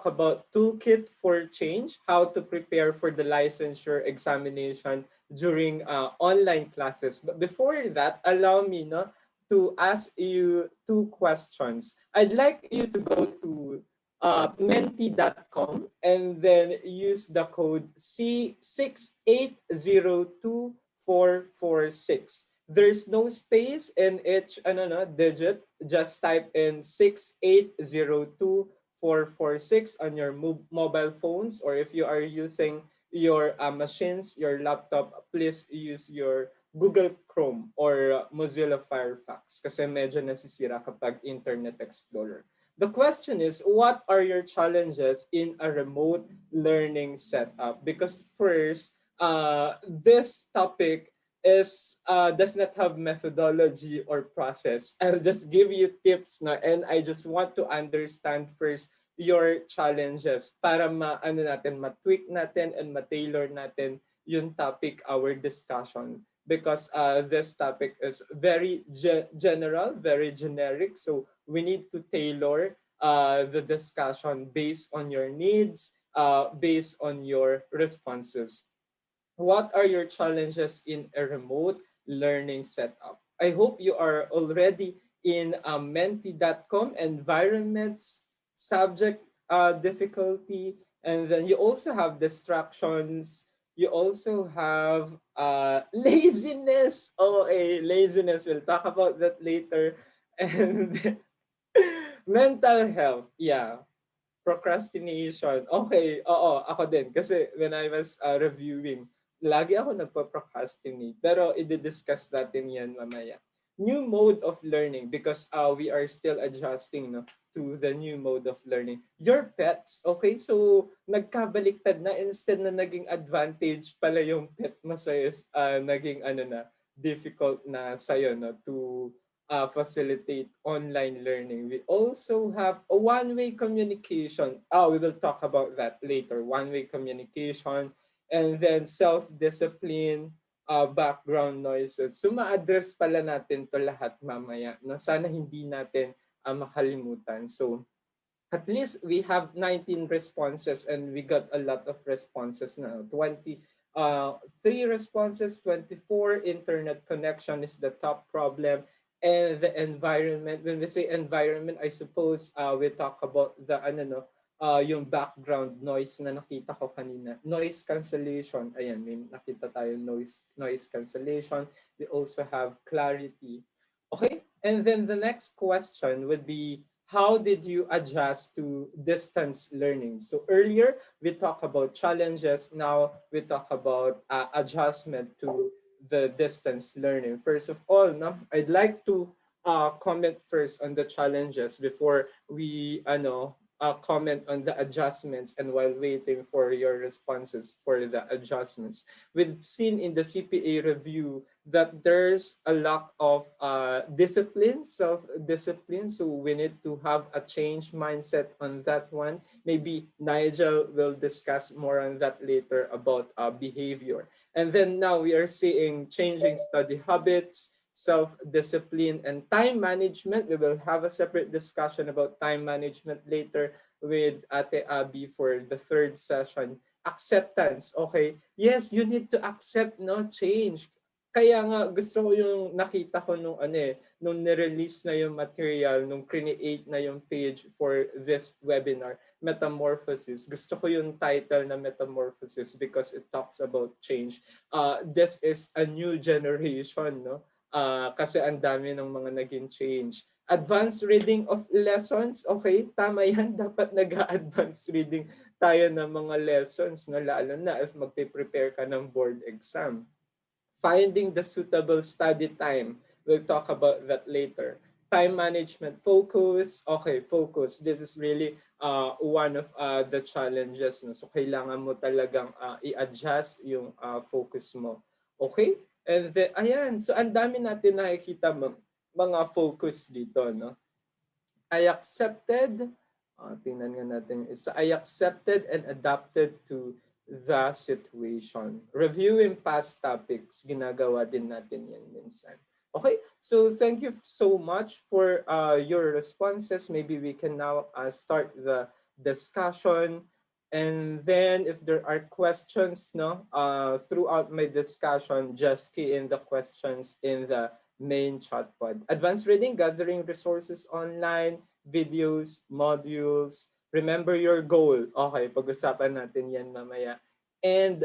talk about toolkit for change, how to prepare for the licensure examination during online classes. But before that, allow me no, to ask you two questions. I'd like you to go to menti.com and then use the code C6802446. There's no space in each ano, no, digit. Just type in 6802446 on your mobile phones, or if you are using your machines, your laptop, please use your Google Chrome or Mozilla Firefox kasi medyo nasisira kapag Internet Explorer. The question is, what are your challenges in a remote learning setup? Because first, this topic is does not have methodology or process. I'll just give you tips na, and I just want to understand first your challenges para ma-tweak natin and ma-tailor natin yung topic, our discussion. Because this topic is very general, very generic. So we need to tailor the discussion based on your needs, based on your responses. What are your challenges in a remote learning setup? I hope you are already in menti.com environments, subject difficulty, and then you also have distractions. You also have laziness. Okay, laziness. We'll talk about that later. And mental health. Yeah, procrastination. Okay, oo, ako din. Kasi when I was reviewing, lagi ako nagpa-procrastinate. Pero i-discuss natin yan mamaya. New mode of learning because we are still adjusting no, to the new mode of learning. Your pets, okay? So, nagkabaliktad na. Instead na naging advantage pala yung pet mo sa'yo, naging ano na, difficult na sa'yo no, to facilitate online learning. We also have a one-way communication. We will talk about that later. One-way communication and then self-discipline, background noises. So ma-address pala natin to lahat mamaya. No? Sana hindi natin makalimutan. So at least we have 19 responses and we got a lot of responses now. 3 responses, 24 internet connection is the top problem, and the environment. When we say environment, I suppose we talk about the ano no, yung background noise na nakita ko kanina. Noise cancellation. Ayan, may nakita tayo noise cancellation. We also have clarity. Okay? And then the next question would be, how did you adjust to distance learning? So earlier we talked about challenges. Now we talk about adjustment to the distance learning. First of all, no, I'd like to comment first on the challenges before we comment on the adjustments, and while waiting for your responses for the adjustments. We've seen in the CPA review that there's a lack of discipline, self-discipline. So we need to have a change mindset on that one. Maybe Nigel will discuss more on that later about behavior. And then now we are seeing changing study habits, self-discipline, and time management. We will have a separate discussion about time management later with Ate Abby for the third session. Acceptance, okay? Yes, you need to accept no change. Kaya nga gusto ko yung nakita ko nung nirelease na yung material, nung create na yung page for this webinar, Metamorphosis. Gusto ko yung title na Metamorphosis because it talks about change. This is a new generation, no? Kasi ang dami ng mga naging change. Advanced reading of lessons, okay, tama yan. Dapat nag-advanced reading tayo ng mga lessons, no? Lalo na if magpe-prepare ka ng board exam. Finding the suitable study time. We'll talk about that later. Time management, focus. Okay, focus. This is really one of the challenges. No? So, kailangan mo talagang i-adjust yung focus mo. Okay? And then, ayan. So, ang dami natin nakikita mga focus dito. No? I accepted. Tingnan nga natin. So, I accepted and adapted to the situation. Reviewing past topics, ginagawa din natin yan minsan. Okay, so thank you so much for your responses. Maybe we can now start the discussion. And then if there are questions, no, throughout my discussion, just key in the questions in the main chat pod. Advanced reading, gathering resources online, videos, modules. Remember your goal. Okay, pag-usapan natin yan mamaya. And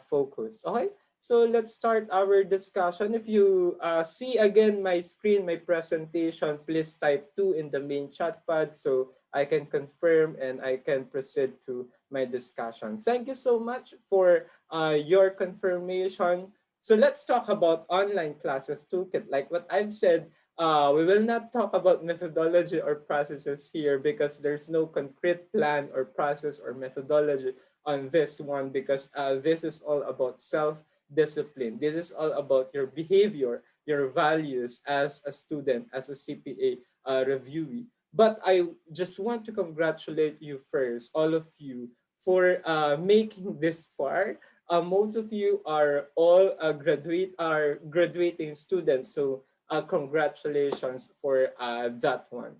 focus. Okay? So let's start our discussion. If you see again my screen, my presentation, please type 2 in the main chat pod so I can confirm and I can proceed to my discussion. Thank you so much for your confirmation. So let's talk about online classes toolkit. Like what I've said, we will not talk about methodology or processes here because there's no concrete plan or process or methodology on this one because this is all about self-discipline. This is all about your behavior, your values as a student, as a CPA reviewee. But I just want to congratulate you first, all of you, for making this far. Most of you are all graduating students, so congratulations for that one.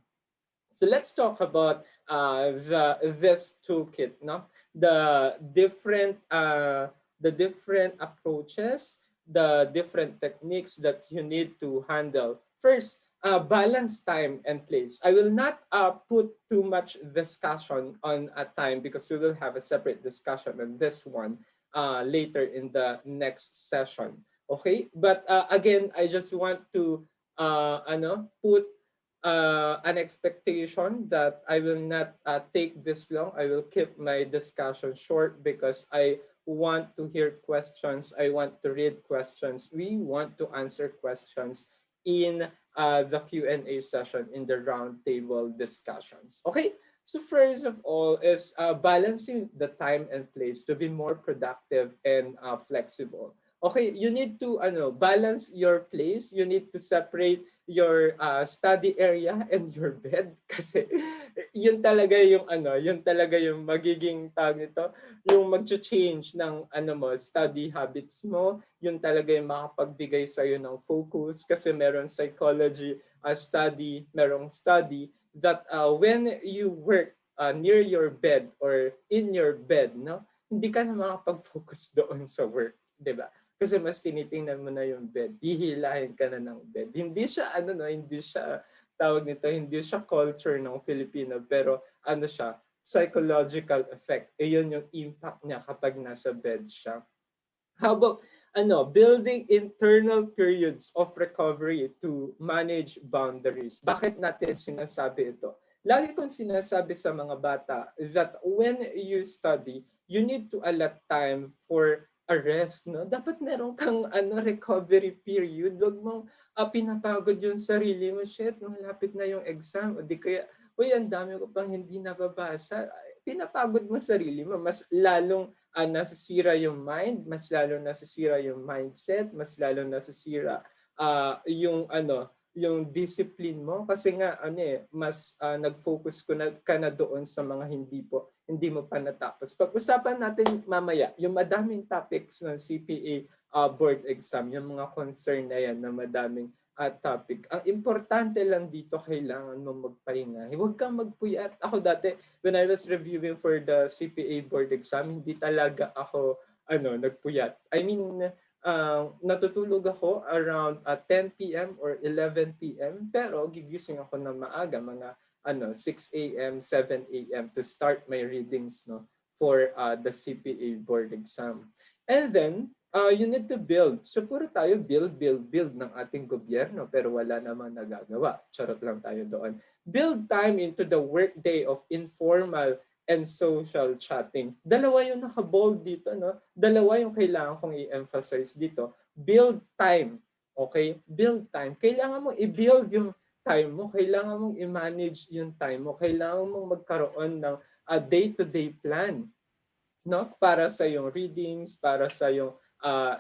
So let's talk about this toolkit, no? The different approaches, the different techniques that you need to handle. First, balance time and place. I will not put too much discussion on a time because we will have a separate discussion on this one later in the next session. Okay, but again, I just want to put an expectation that I will not take this long. I will keep my discussion short because I want to hear questions. I want to read questions. We want to answer questions in the Q&A session in the roundtable discussions. Okay, so first of all is balancing the time and place to be more productive and flexible. Okay, you need to balance your place. You need to separate your study area and your bed kasi yun talaga yung magiging tawag nito, yung magcha-change ng mo, study habits mo, yun talaga yung makapagbigay sa iyo ng focus kasi meron psychology merong study that when you work near your bed or in your bed, no, hindi ka na makapag-focus doon sa work, 'di ba? Kasi mas tinitingnan mo na yung bed, hihilahin ka na ng bed. Hindi siya hindi siya tawag nito, hindi siya culture ng Filipino, pero siya, psychological effect. Yun yung impact niya kapag nasa bed siya. How about building internal periods of recovery to manage boundaries? Bakit natin sinasabi ito? Lagi kong sinasabi sa mga bata that when you study, you need to allot time for a rest, no? Dapat meron kang recovery period. Huwag mong pinapagod yung sarili mo. Shit, malapit na yung exam. O di kaya, uy, ang dami ko pang hindi nababasa. Pinapagod mo sarili mo. Mas lalong nasisira yung mind, mas lalong nasisira yung mindset, mas lalong nasisira yung discipline mo kasi nga mas nag-focus ka na doon sa mga hindi mo pa natapos. Pag-usapan natin mamaya yung madaming topics ng CPA board exam, yung mga concern na yan na madaming topic. Ang importante lang dito, kailangan mo magpahinga. Huwag kang magpuyat. Ako dati, when I was reviewing for the CPA board exam, hindi talaga ako nagpuyat. I mean, natutulog ako around 10 p.m. or 11 p.m. pero gigising ako ng maaga, mga 6 a.m., 7 a.m. to start my readings for the CPA board exam. And then, you need to build. So puro tayo build ng ating gobyerno pero wala namang nagagawa. Charot lang tayo doon. Build time into the workday of informal and social chatting. Dalawa yung naka-bold dito, no? Dalawa yung kailangan kong i-emphasize dito. Build time. Okay? Build time. Kailangan mo i-build yung time mo. Kailangan mong i-manage yung time mo. Kailangan mong magkaroon ng day-to-day plan, no? Para sa yung readings, para sa yung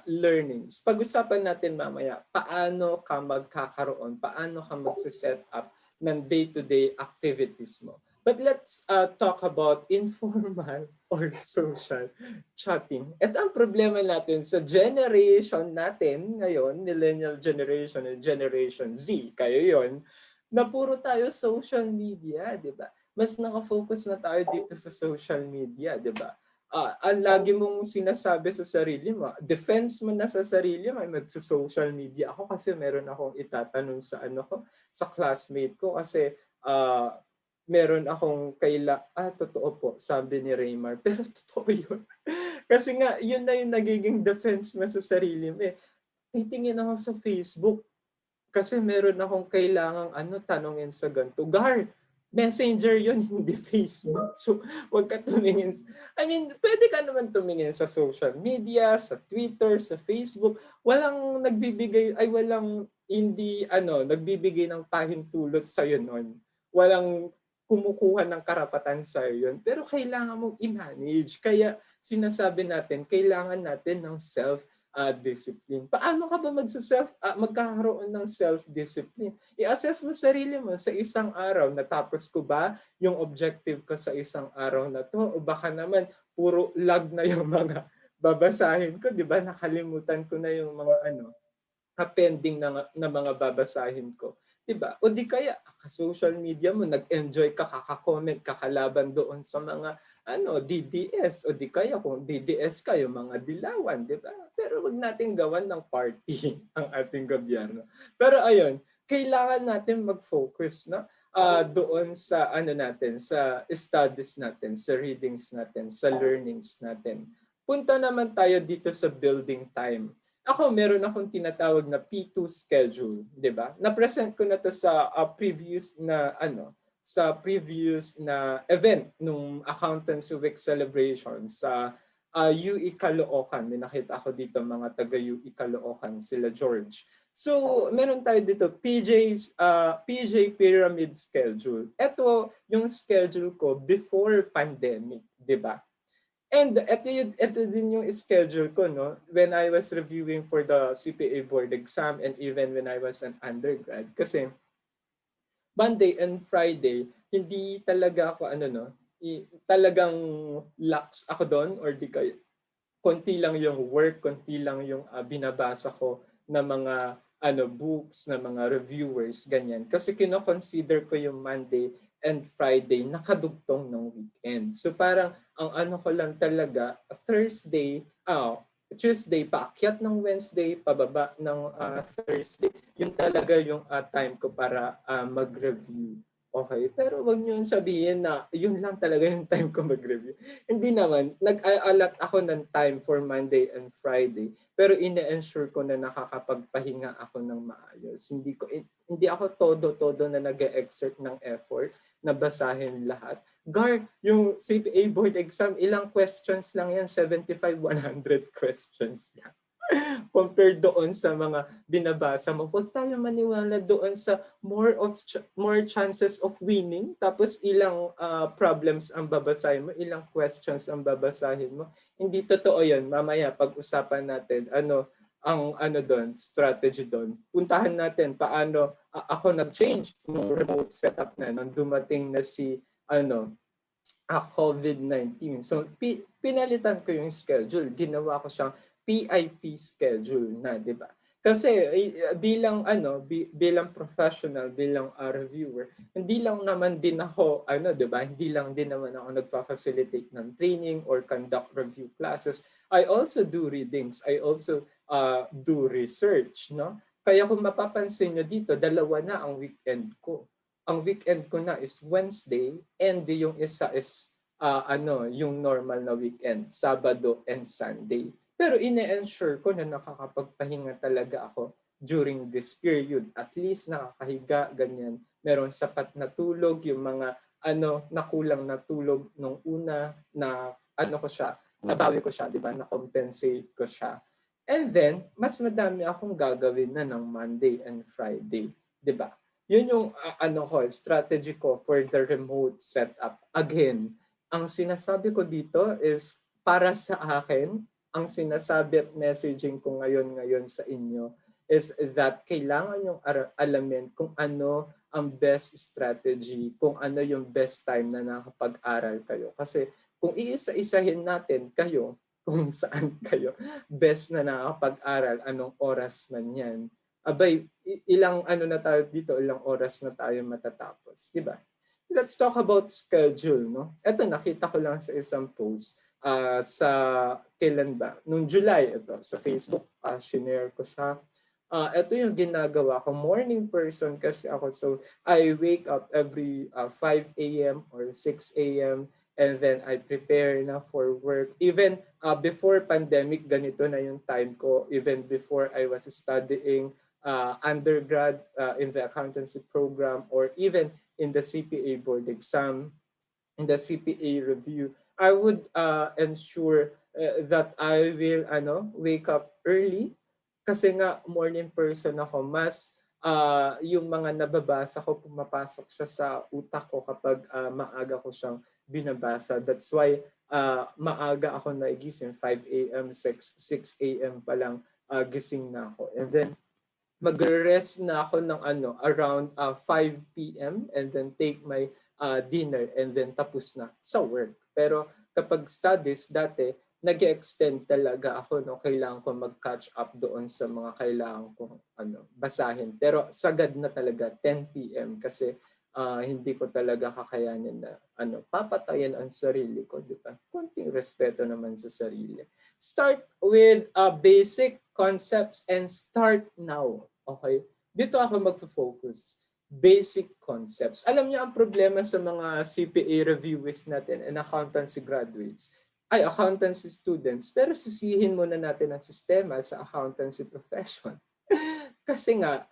learnings. Pag-usapan natin mamaya, paano ka magkakaroon, paano ka mag-set up ng day-to-day activities mo. But let's talk about informal or social chatting. Ito ang problema natin sa generation natin ngayon, millennial generation and generation Z, kayo yon, na puro tayo social media, di ba? mas nakafocus na tayo dito sa social media, 'di ba? Ang lagi mong sinasabi sa sarili mo, defense mo na sa sarili mo, ay magsa-social media ako kasi meron akong itatanong sa ano ko, sa classmate ko kasi meron akong totoo po, sabi ni Raymar. Pero totoo yun. Kasi nga, yun na yung nagiging defense mo sa sarili mo eh. Titingin ako sa Facebook kasi meron akong kailangang tanungin sa ganito. Gar, Messenger yun, hindi Facebook. So, wag ka tumingin. I mean, pwede ka naman tumingin sa social media, sa Twitter, sa Facebook. Walang nagbibigay ng pahintulot sa'yo nun. Walang kumukuha ng karapatan sa'yo yun. Pero kailangan mong i-manage. Kaya sinasabi natin, kailangan natin ng self-discipline. Paano ka ba magkakaroon ng self-discipline? I-assess mo sarili mo sa isang araw. Natapos ko ba yung objective ko sa isang araw na to? O baka naman, puro lag na yung mga babasahin ko. Di ba? Nakalimutan ko na yung mga pending na mga babasahin ko. Diba? O di kaya, social media mo, nag-enjoy ka, kaka-comment, kakalaban doon sa mga DDS. O di kaya kung DDS kayo, mga dilawan, di ba? Pero wag natin gawan ng party ang ating gobyerno. Pero ayun, kailangan natin mag-focus doon sa natin, sa studies natin, sa readings natin, sa learnings natin. Punta naman tayo dito sa building time. Ako, meron akong tinatawag na P2 schedule, 'di ba? Na-present ko na 'to sa previous na event nung Accountancy Week celebration sa UE Caloocan. May nakita ako dito mga taga UE Caloocan, sila George. So, meron tayo dito PJ Pyramid Schedule. Ito yung schedule ko before pandemic, 'di ba? And ito din yung schedule ko, no? When I was reviewing for the CPA board exam and even when I was an undergrad. Kasi Monday and Friday, hindi talaga ako, talagang lax ako doon or di kayo konti lang yung work, konti lang yung binabasa ko na mga books, na mga reviewers, ganyan. Kasi kino-consider ko yung Monday and Friday nakadugtong ng weekend. So parang ang ko lang talaga, Tuesday, paakyat ng Wednesday, pababa ng Thursday. Yun talaga yung time ko para mag-review. Okay, pero wag niyo sabihin na yun lang talaga yung time ko mag-review. Hindi naman, nag-alat ako ng time for Monday and Friday, pero ine-ensure ko na nakakapagpahinga ako ng maayos. Hindi ako todo-todo na nag-exert ng effort na basahin lahat. Yung CPA board exam, ilang questions lang yan? 75, 100 questions yan. Compared doon sa mga binabasa mo. Huwag tayo maniwala doon sa more chances of winning, tapos ilang problems ang babasahin mo, ilang questions ang babasahin mo. Hindi totoo yan. Mamaya pag-usapan natin ang doon, strategy doon. Puntahan natin paano ako nag-change ng remote setup na nung dumating na si COVID-19. So pinalitan ko yung schedule. Ginawa ko siyang PIP schedule na, 'di ba? Kasi bilang professional, bilang reviewer, hindi lang naman din ako 'di ba? Hindi lang din naman ako nagfa-facilitate ng training or conduct review classes. I also do readings. I also do research, no? Kaya kung mapapansin nyo dito, dalawa na ang weekend ko. Ang weekend ko na is Wednesday and yung isa is yung normal na weekend, Sabado and Sunday. Pero ine-ensure ko na nakakapagpahinga talaga ako during this period. At least nakakahiga, ganyan. Meron sapat na tulog, yung mga nakulang na tulog nung una, na nabawi ko siya, di ba? Na-compensate ko siya. And then, mas madami akong gagawin na ng Monday and Friday, di ba? Yun yung strategy ko for the remote setup. Again, ang sinasabi ko dito is para sa akin, ang sinasabi at messaging ko ngayon sa inyo is that kailangan yung alamin kung ano ang best strategy, kung ano yung best time na nakapag-aral kayo. Kasi kung iisa-isahin natin kayo, kung saan kayo best na nakapag-aral, anong oras man yan, abay, ilang na tayo dito, ilang oras na tayo matatapos, di ba? let's talk about schedule, no? Ito, nakita ko lang sa isang post sa kailan ba? Noong July, ito, sa Facebook, shinare ko siya. Ito yung ginagawa ko. Morning person kasi ako. So, I wake up every 5 a.m. or 6 a.m. and then I prepare na for work. Even before pandemic, ganito na yung time ko. Even before I was studying undergrad in the accountancy program, or even in the CPA board exam, in the CPA review, I would ensure that I will wake up early kasi nga morning person ako. Mas yung mga nababasa ko pumapasok siya sa utak ko kapag maaga ko siyang binabasa. That's why maaga ako nagising, 5 a.m., 6 a.m. pa lang gising na ako. And then magre-rest na ako ng around 5 p.m. and then take my dinner and then tapos na sa work. Pero kapag studies dati, nag-extend talaga ako, no, kailangan ko mag-catch up doon sa mga kailangan kong basahin. Pero sagad na talaga 10 p.m. kasi hindi ko talaga kakayanin na papatayan ang sarili ko, di ba? Konting respeto naman sa sarili. Start with basic concepts and start now. Okay? Dito ako magfo-focus. Basic concepts. Alam niyo ang problema sa mga CPA reviewers natin and accountancy graduates, ay accountancy students, pero sisihin muna natin ang sistema sa accountancy profession. Kasi nga,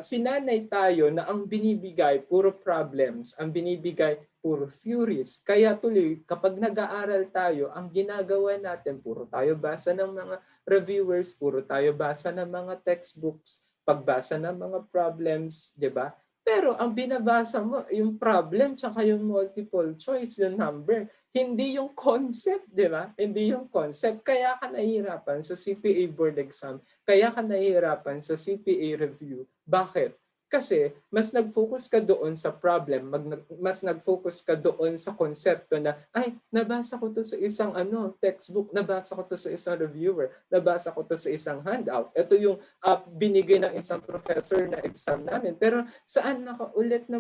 sinanay tayo na ang binibigay puro problems, ang binibigay puro theories. Kaya tuloy, kapag nag-aaral tayo, ang ginagawa natin, puro tayo basa ng mga reviewers, puro tayo basa ng mga textbooks, pagbasa ng mga problems, di ba? Pero ang binabasa mo, yung problem, tsaka yung multiple choice, yung number, hindi yung concept, di ba? Hindi yung concept. Kaya ka nahihirapan sa CPA board exam. Kaya ka nahihirapan sa CPA review. Bakit? Kasi mas nag-focus ka doon sa problem, mas nag-focus ka doon sa konsepto na, ay, nabasa ko to sa isang textbook, nabasa ko to sa isang reviewer, nabasa ko to sa isang handout. Ito yung binigay ng isang professor na exam namin. Pero saan nakaulit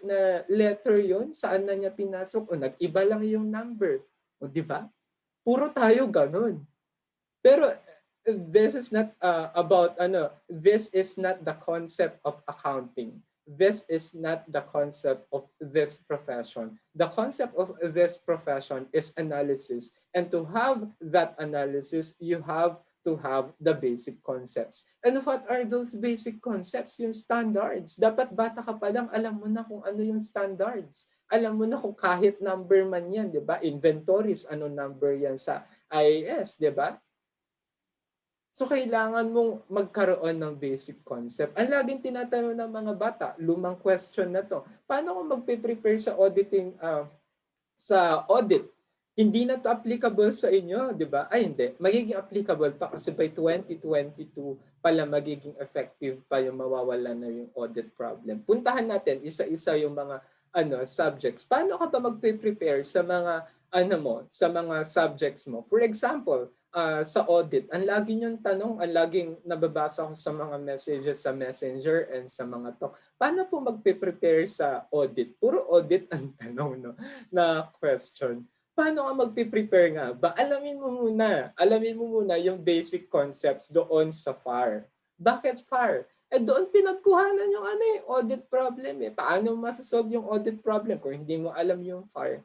na letter yon? Saan na niya pinasok? O nag-iba lang yung number. O di ba? Puro tayo ganun. Pero this is not this is not the concept of accounting. This is not the concept of this profession. The concept of this profession is analysis. And to have that analysis, you have to have the basic concepts. And what are those basic concepts? Yung standards. Dapat bata ka pa lang, alam mo na kung ano yung standards. Alam mo na kung kahit number man yan, di ba? Inventories, ano number yan sa IAS, di ba? So, kailangan mong magkaroon ng basic concept. Ang laging tinatanong ng mga bata, lumang question na to, paano ko magpe-prepare sa auditing, sa audit? Hindi na to applicable sa inyo, di ba? Ay, hindi. Magiging applicable pa kasi by 2022 pala magiging effective pa yung mawawala na yung audit problem. Puntahan natin isa-isa yung mga subjects. Paano ka ba magpe-prepare sa mga sa mga subjects mo? For example, sa audit, ang lagi niyong tanong, ang laging nababasa ko sa mga messages sa Messenger and sa mga talk, paano po magpe-prepare sa audit? Puro audit ang tanong, no? Na question. Paano ka magpe-prepare nga ba? Alamin mo muna yung basic concepts doon sa FAR. Bakit FAR? Doon pinagkuhanan yung audit problem eh. Paano masasolve yung audit problem kung hindi mo alam yung FAR?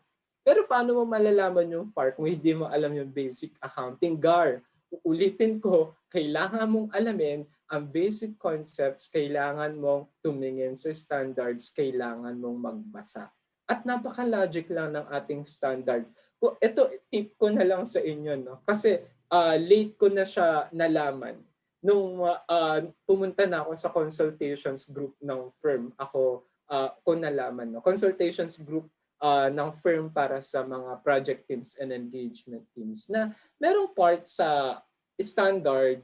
Pero paano mo malalaman yung FAR kung hindi mo alam yung basic accounting GAR? Uulitin ko, kailangan mong alamin ang basic concepts, kailangan mong tumingin sa standards, kailangan mong magbasa. At napaka-logic lang ng ating standard. Ito, tip ko na lang sa inyo, no? Kasi late ko na siya nalaman. Nung pumunta na ako sa consultations group ng firm, ko nalaman. No? Consultations group ng firm para sa mga project teams and engagement teams na merong part sa standard,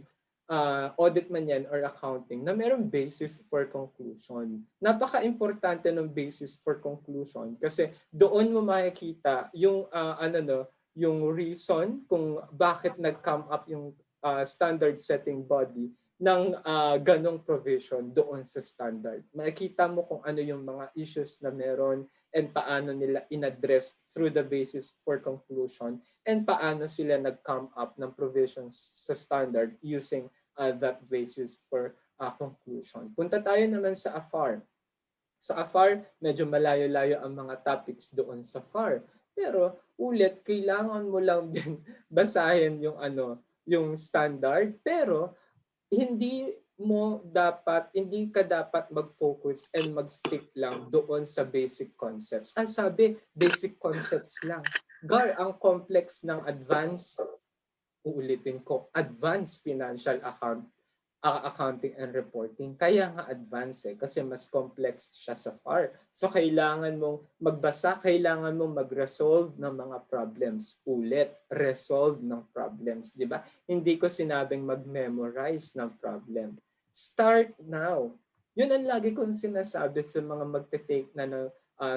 audit man yan or accounting, na merong basis for conclusion. Napaka-importante ng basis for conclusion kasi doon mo makikita yung yung reason kung bakit nag-come up yung standard setting body ng ganong provision doon sa standard. Makikita mo kung ano yung mga issues na meron and paano nila inaddress through the basis for conclusion and paano sila nag-come up ng provisions sa standard using that basis for conclusion. Punta tayo naman sa AFAR. Sa AFAR, medyo malayo-layo ang mga topics doon sa FAR. Pero ulit, kailangan mo lang din basahin yung yung standard, pero hindi ka dapat mag-focus and mag-stick lang doon sa basic concepts. Ang sabi, basic concepts lang. Gar, ang complex ng advanced, uulitin ko, advanced financial accounting and reporting. Kaya nga advanced kasi mas complex siya sa FAR. So kailangan mong magbasa, kailangan mong mag-resolve ng mga problems. Ulit, resolve ng problems, di ba? Hindi ko sinabing mag-memorize ng problem. Start now. Yun ang lagi kong sinasabi sa mga magte-take na ng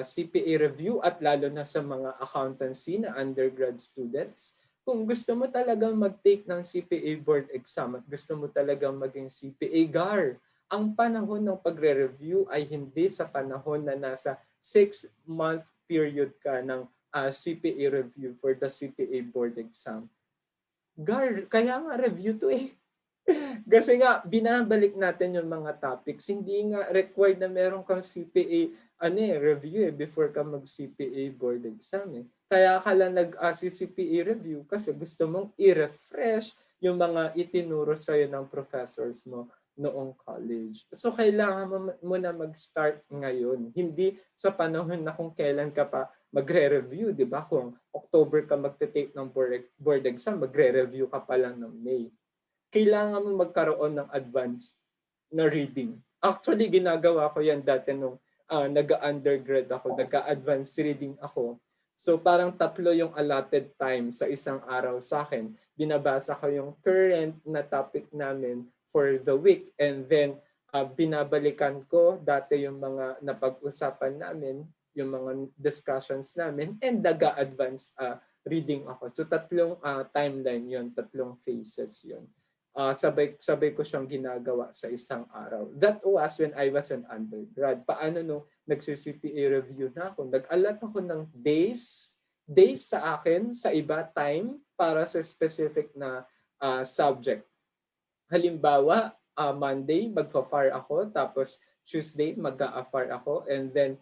CPA review at lalo na sa mga accountancy na undergrad students. Kung gusto mo talagang mag-take ng CPA board exam at gusto mo talagang maging CPA GAR, ang panahon ng pagre-review ay hindi sa panahon na nasa 6-month period ka ng CPA review for the CPA board exam. GAR, kaya nga review to eh. Kasi nga, binabalik natin yung mga topics. Hindi nga required na meron kang CPA review before ka mag-CPA board exam eh. Kaya ka lang nag-CPA review kasi gusto mong i-refresh yung mga itinuro sa'yo ng professors mo noong college. So, kailangan mo na mag-start ngayon. Hindi sa panahon na kung kailan ka pa magre-review, di ba? Kung October ka magte-take ng board exam, magre-review ka pa lang ng May. Kailangan mo magkaroon ng advanced na reading. Actually, ginagawa ko yan dati nung nag-undergrad ako, nag-advanced reading ako. So parang 3 yung allotted time sa isang araw sa akin. Binabasa ko yung current na topic namin for the week and then binabalikan ko dati yung mga napag-usapan namin, yung mga discussions namin and nag-advance reading ako. So 3 timeline yon, 3 phases yon. Sabay ko siyang ginagawa sa isang araw. That was when I was an undergrad. Paano nung nagsi-CPA review na ako? Nag-allot ako ng days sa akin, sa iba time, para sa specific na subject. Halimbawa, Monday, magfa-FAR ako, tapos Tuesday, mag-a-FAR ako, and then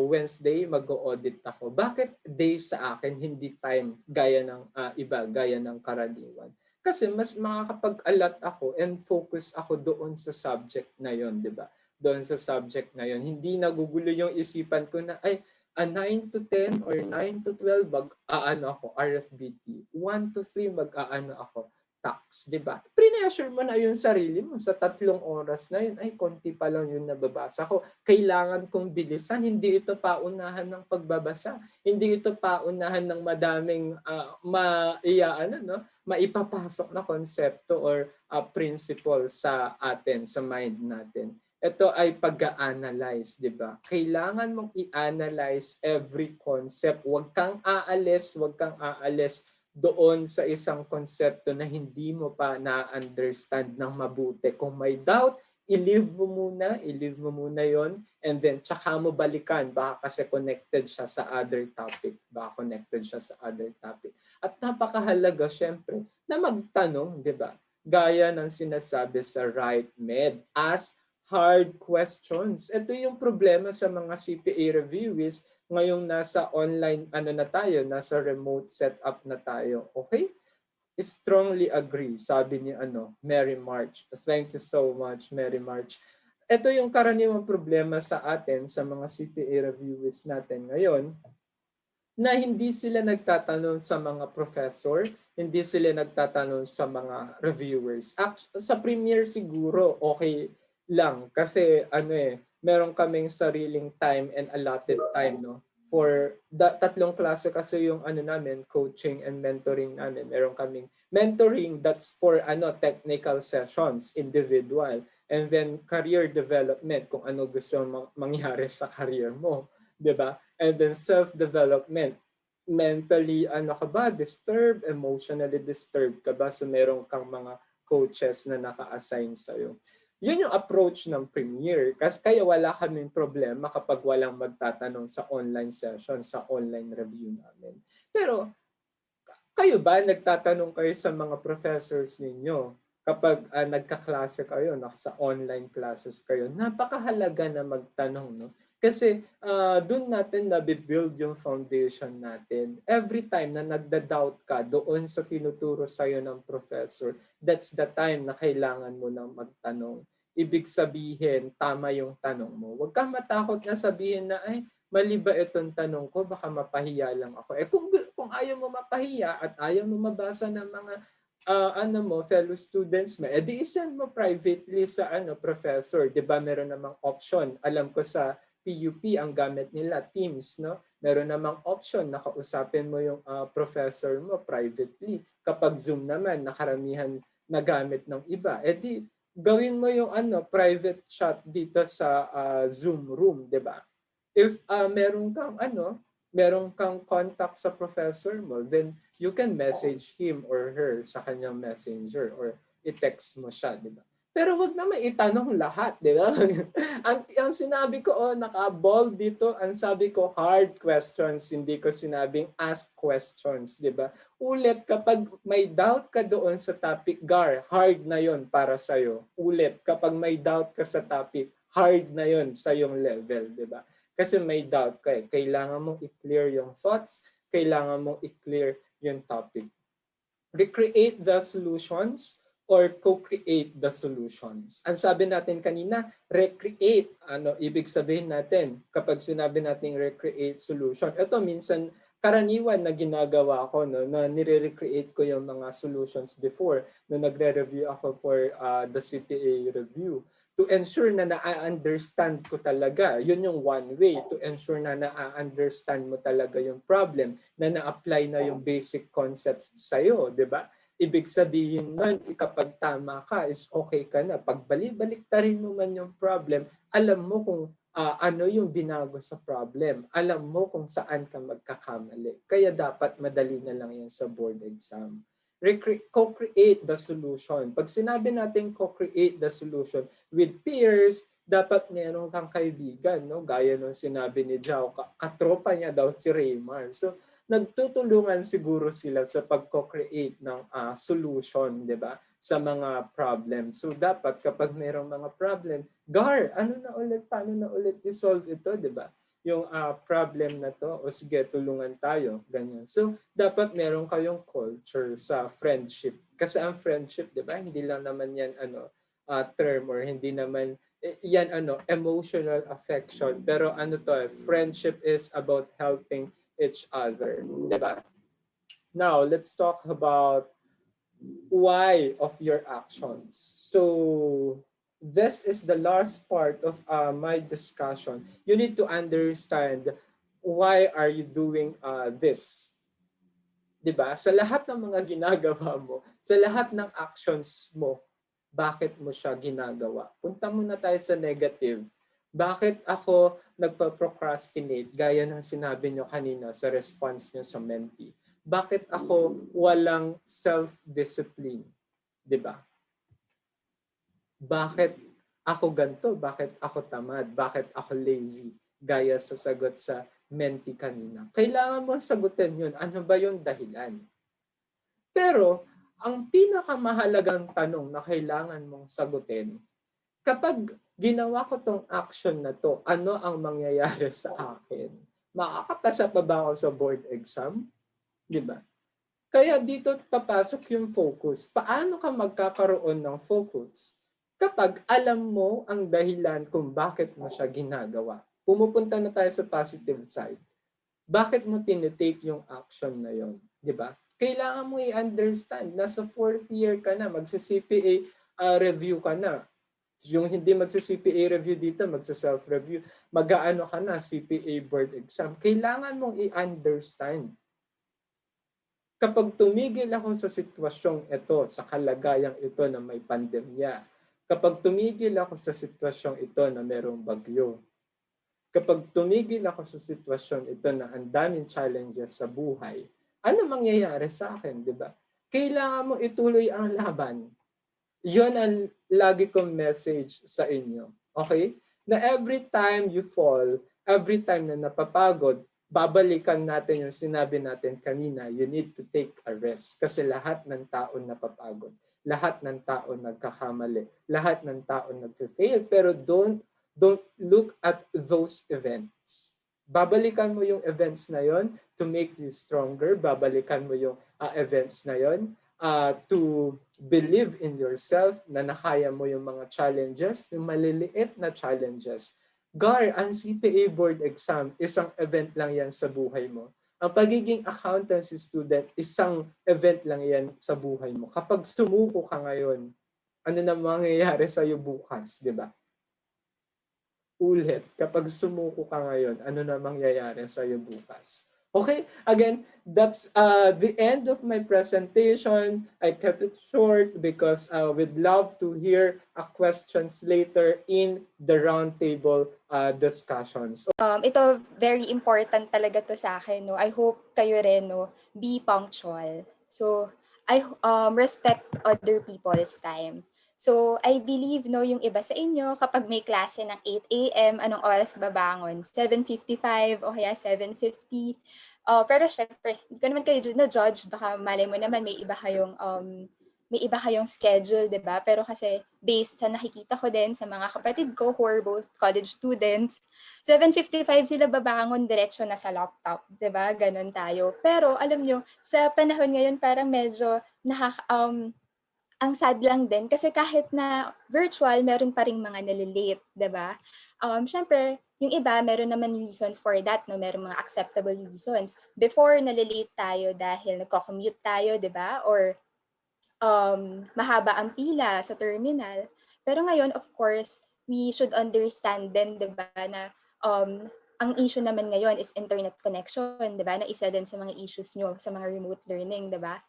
Wednesday, mag-audit ako. Bakit days sa akin, hindi time gaya ng iba, gaya ng karaniwan? Kasi mas makakapag-allot ako and focus ako doon sa subject na yon, di ba? Doon sa subject na yon. Hindi nagugulo yung isipan ko na, 9 to 10 or 9 to 12, ako, RFBT. 1 to 3, ako, tax, di ba? Pressure mo na yung sarili mo sa 3 oras na yun. Ay, konti pa lang yung nababasa ko. Kailangan kong bilisan. Hindi ito paunahan ng pagbabasa. Hindi ito paunahan ng madaming maipapasok na konsepto or principle sa atin, sa mind natin. Ito ay pag-a-analyze, di ba? Kailangan mong i-analyze every concept. Huwag kang aalis doon sa isang konsepto na hindi mo pa na-understand ng mabuti. Kung may doubt, i-leave mo muna yon, and then tsaka mo balikan. Baka kasi connected siya sa other topic. At napakahalaga, syempre, na magtanong, di ba? Gaya ng sinasabi sa Right Med, ask hard questions. Ito yung problema sa mga CPA reviews. Ngayong nasa online, nasa remote setup na tayo. Okay? Strongly agree, sabi ni Mary March. Thank you so much, Mary March. Ito yung karaniwang problema sa atin, sa mga CPA reviewers natin ngayon, na hindi sila nagtatanong sa mga professor, hindi sila nagtatanong sa mga reviewers. Sa premier siguro, okay lang. Kasi meron kaming sariling time and allotted time, no? For 3 klase kasi yung namin, coaching and mentoring namin. Meron kaming mentoring, that's for technical sessions, individual. And then career development, kung ano gusto mangyari sa career mo, 'di ba? And then self-development, mentally disturbed, emotionally disturbed ka ba? So meron kang mga coaches na naka-assign sa'yo. Yun yung approach ng Premier. Kasi kaya wala kaming problema kapag walang magtatanong sa online session, sa online review namin. Pero kayo ba, nagtatanong kayo sa mga professors ninyo kapag nagkaklase kayo, sa online classes kayo? Napakahalaga na magtanong, no? Kasi doon natin nabibuild yung foundation natin. Every time na nagda-doubt ka doon sa tinuturo sa'yo ng professor, that's the time na kailangan mo nang magtanong. Ibig sabihin, tama yung tanong mo. Huwag kang matakot na sabihin na, ay, mali ba itong tanong ko? Baka mapahiya lang ako. Kung ayaw mo mapahiya at ayaw mo mabasa ng mga fellow students mo, edi isend mo privately sa professor. 'Di ba meron namang option. Alam ko sa PUP ang gamit nila Teams, no? Meron namang option na kausapin mo yung professor mo privately. Kapag Zoom naman, nakaramihan na gamit ng iba. Edi gawin mo yung private chat dito sa Zoom room, 'di ba? If meron kang contact sa professor mo, then you can message him or her sa kanyang messenger or i-text mo siya, di ba? Pero wag naman itanong lahat, di ba? ang sinabi ko, naka-bold dito, ang sabi ko, hard questions, hindi ko sinabing ask questions, di ba? Ulit, kapag may doubt ka doon sa topic, hard na yon para sa'yo. Ulit, kapag may doubt ka sa topic, hard na yon sa yung level, di ba? Kasi may doubt ka eh. Kailangan mong i-clear yung thoughts, kailangan mong i-clear yung topic. Recreate the solutions or co-create the solutions. Ang sabi natin kanina, recreate. Ibig sabihin natin kapag sinabi natin recreate solution? Ito minsan karaniwan na ginagawa ko, no, na nire-recreate ko yung mga solutions before na nagre-review ako for the CPA review. To ensure na na-understand ko talaga. Yun yung one way to ensure na na-understand mo talaga yung problem, na na-apply na yung basic concepts sa'yo, di ba? Ibig sabihin nun, kapag tama ka, is okay ka na. Pag balik-baliktarin mo man yung problem, alam mo kung ano yung binago sa problem. Alam mo kung saan ka magkakamali. Kaya dapat madali na lang yan sa board exam. Co-create the solution. Pag sinabi natin co-create the solution with peers, dapat meron kang kaibigan, no? Gaya nung sinabi ni Jao, katropa niya daw si Raymar. So, nagtutulungan siguro sila sa pag-co-create ng solution, di ba? Sa mga problem. So, dapat kapag merong mga problem, paano na ulit i-solve ito, di ba? Yung problem na to, o sige, tulungan tayo, ganyan. So, dapat meron kayong culture sa friendship. Kasi ang friendship, di ba, hindi lang naman yan, term or hindi naman, yan, emotional affection. Pero friendship is about helping each other, di ba? Now, let's talk about why of your actions. So, this is the last part of my discussion. You need to understand why are you doing this. 'Di ba? Sa lahat ng mga ginagawa mo, sa lahat ng actions mo, bakit mo siya ginagawa? Punta muna tayo sa negative. Bakit ako nagpa-procrastinate gaya ng sinabi nyo kanina sa response nyo sa mentee? Bakit ako walang self-discipline? 'Di ba? Bakit ako ganito? Bakit ako tamad? Bakit ako lazy? Gaya sa sagot sa mentee kanina. Kailangan mo sagutin yun. Ano ba yung dahilan? Pero, ang pinakamahalagang tanong na kailangan mong sagutin, kapag ginawa ko tong action na to, ano ang mangyayari sa akin? Makakapasa pa ba ako sa board exam? Di ba? Kaya dito papasok yung focus. Paano ka magkakaroon ng focus? Kapag alam mo ang dahilan kung bakit mo siya ginagawa. Pumupunta na tayo sa positive side. Bakit mo tinitake yung action na yon? Di ba? Kailangan mo i-understand. Nasa 4th year ka na, magsa-CPA review ka na. Yung hindi magsa-CPA review dito, magsa-self-review. Mag-aano ka na, CPA board exam. Kailangan mong i-understand. Kapag tumigil ako sa sitwasyong ito, sa kalagayang ito na may pandemya, kapag tumigil ako sa sitwasyong ito na mayroong bagyo, kapag tumigil ako sa sitwasyon ito na ang daming challenges sa buhay, ano mangyayari sa akin, di ba? Kailangan mo ituloy ang laban. Yun ang lagi kong message sa inyo. Okay? Na every time you fall, every time na napapagod, babalikan natin yung sinabi natin kanina, you need to take a rest. Kasi lahat ng tao napapagod. Lahat ng tao nagkakamali. Lahat ng tao nag-fail. Pero don't look at those events. Babalikan mo yung events na yon to make you stronger. Babalikan mo yung events na yon to believe in yourself na nakaya mo yung mga challenges, yung maliliit na challenges. Gar, ang CPA board exam, isang event lang yan sa buhay mo. Ang pagiging accountancy student, isang event lang yan sa buhay mo. Kapag sumuko ka ngayon, ano na mangyayari sa'yo bukas, di ba? Ulit, kapag sumuko ka ngayon, ano na mangyayari sa'yo bukas? Okay, again, that's the end of my presentation. I kept it short because we'd love to hear questions later in the roundtable discussions. Ito, very important talaga to sa akin, no? I hope kayo rin, no? Be punctual. So, I respect other people's time. So, I believe, no, yung iba sa inyo, kapag may klase ng 8 a.m., anong oras babangon? 7:55 o kaya 7:50. Pero syempre, hindi ko naman kayo na-judge. Baka malay mo naman may iba kayong schedule, di ba? Pero kasi based sa nakikita ko din sa mga kapatid ko who are both college students, 7:55 sila babangon, diretso na sa laptop, di ba? Ganon tayo. Pero alam nyo, sa panahon ngayon parang medyo ang sad lang din kasi kahit na virtual, meron pa ring mga nalilate, di ba? Syempre, yung iba, meron naman reasons for that, no? Meron mga acceptable reasons. Before, nalilate tayo dahil nagko-commute tayo, di ba? Or mahaba ang pila sa terminal. Pero ngayon, of course, we should understand din, di ba, na ang issue naman ngayon is internet connection, di ba, na isa din sa mga issues nyo sa mga remote learning, di ba?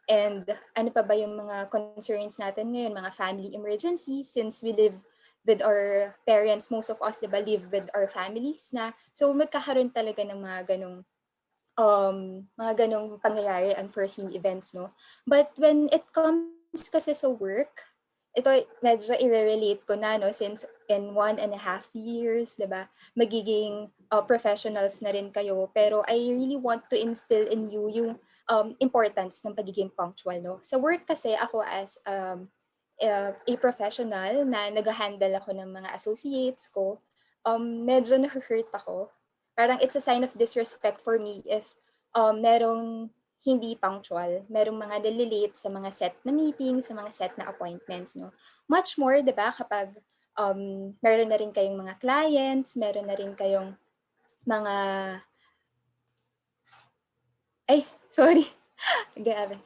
And ano pa ba yung mga concerns natin ngayon, mga family emergencies, since we live with our parents, most of us, di ba, live with our families na, so magkakaroon talaga ng mga ganong pangyayari, unforeseen events, no? But when it comes kasi sa work, ito medyo i-relate ko na, no? Since in 1.5 years, di ba, magiging professionals na rin kayo. Pero I really want to instill in you yung importance ng pagiging punctual, no? Sa work kasi ako as a professional na nag-handle ako ng mga associates ko, medyo na-hurt ako. Parang it's a sign of disrespect for me if merong hindi punctual, merong mga nalilate sa mga set na meetings, sa mga set na appointments, no? Much more, di ba, kapag meron na rin kayong mga clients, meron na rin kayong mga, ay, sorry, grabe.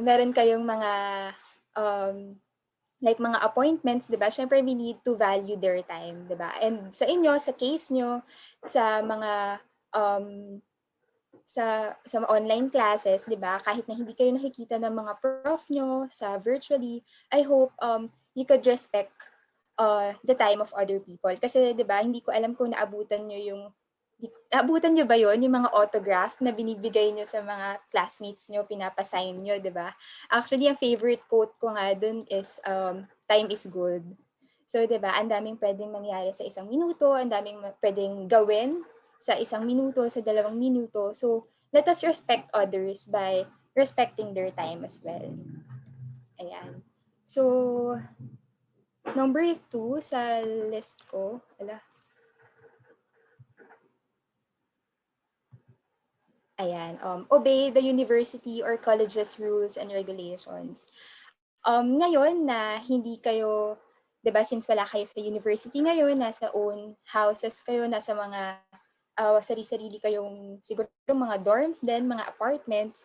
Meron kayong mga, like mga appointments, di ba? Syempre, we need to value their time, di ba? And sa inyo, sa case nyo, sa mga sa online classes, 'di ba? Kahit na hindi kayo nakikita ng mga prof nyo sa virtually, I hope you could respect the time of other people. Kasi 'di ba, hindi ko alam kung naabutan nyo ba 'yon, yung mga autograph na binibigay nyo sa mga classmates nyo, pinapasign nyo, 'di ba? Actually, ang favorite quote ko nga dun is time is gold. So, 'di ba, ang daming pwedeng mangyari sa isang minuto, ang daming pwedeng gawin sa isang minuto, sa 2 minuto. So, let us respect others by respecting their time as well. Ayan. So, number 2 sa list ko, ayan, obey the university or college's rules and regulations. Ngayon na hindi kayo, 'di ba, since wala kayo sa university ngayon, nasa own houses kayo, nasa mga sarili-sarili kayong siguro mga dorms din, mga apartments,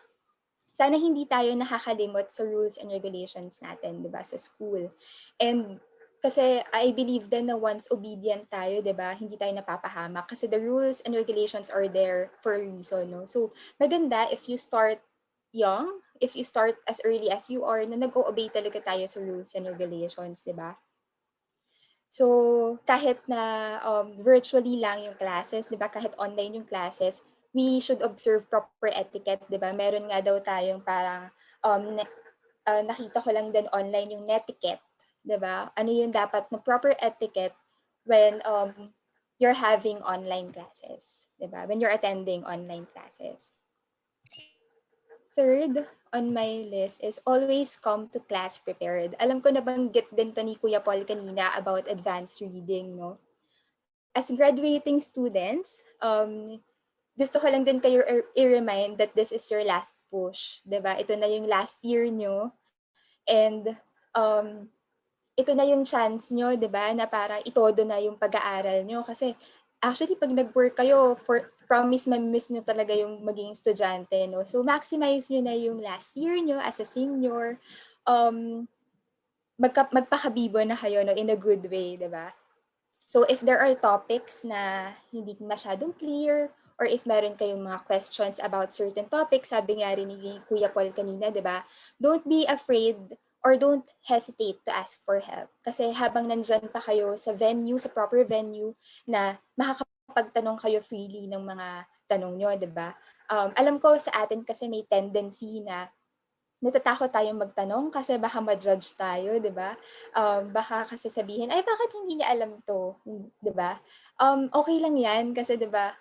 sana hindi tayo nakakalimot sa rules and regulations natin, 'di ba, sa school. And kasi I believe din na once obedient tayo, 'di ba, hindi tayo napapahamak kasi the rules and regulations are there for a reason, no? So, maganda if you start young, if you start as early as you are, na nag-o-obey talaga tayo sa rules and regulations, 'di ba? So, kahit na virtually lang yung classes, 'di ba? Kahit online yung classes, we should observe proper etiquette, 'di ba? Meron nga daw tayong parang nakita ko lang din online yung netiquette, 'di ba? Ano yung dapat na proper etiquette when you're having online classes, 'di ba? When you're attending online classes. Third on my list is always come to class prepared. Alam ko nabanggit din to ni Kuya Paul kanina about advanced reading, no? As graduating students, gusto ko lang din kayo i-remind that this is your last push, 'di ba? Ito na yung last year nyo and um, ito na yung chance nyo, 'di ba, na parang itodo na yung pag-aaral nyo kasi actually pag nag-work kayo, for promise ma-miss nyo talaga yung maging estudyante, no? So maximize nyo na yung last year nyo as a senior. Um, magpakabibo na kayo, no, in a good way, 'di ba? So if there are topics na hindi masyadong clear or if meron kayong mga questions about certain topics, sabi nga rin ni Kuya Paul kanina, 'di ba? Don't be afraid or don't hesitate to ask for help. Kasi habang nandyan pa kayo sa venue, sa proper venue, na makakapagtanong kayo freely ng mga tanong nyo, 'di ba? Alam ko sa atin kasi may tendency na natatakot tayong magtanong kasi baka ma-judge tayo, 'di ba? Baka kasi sabihin, "Ay, bakit hindi niya alam 'to?" 'Di ba? Okay lang 'yan kasi 'di ba,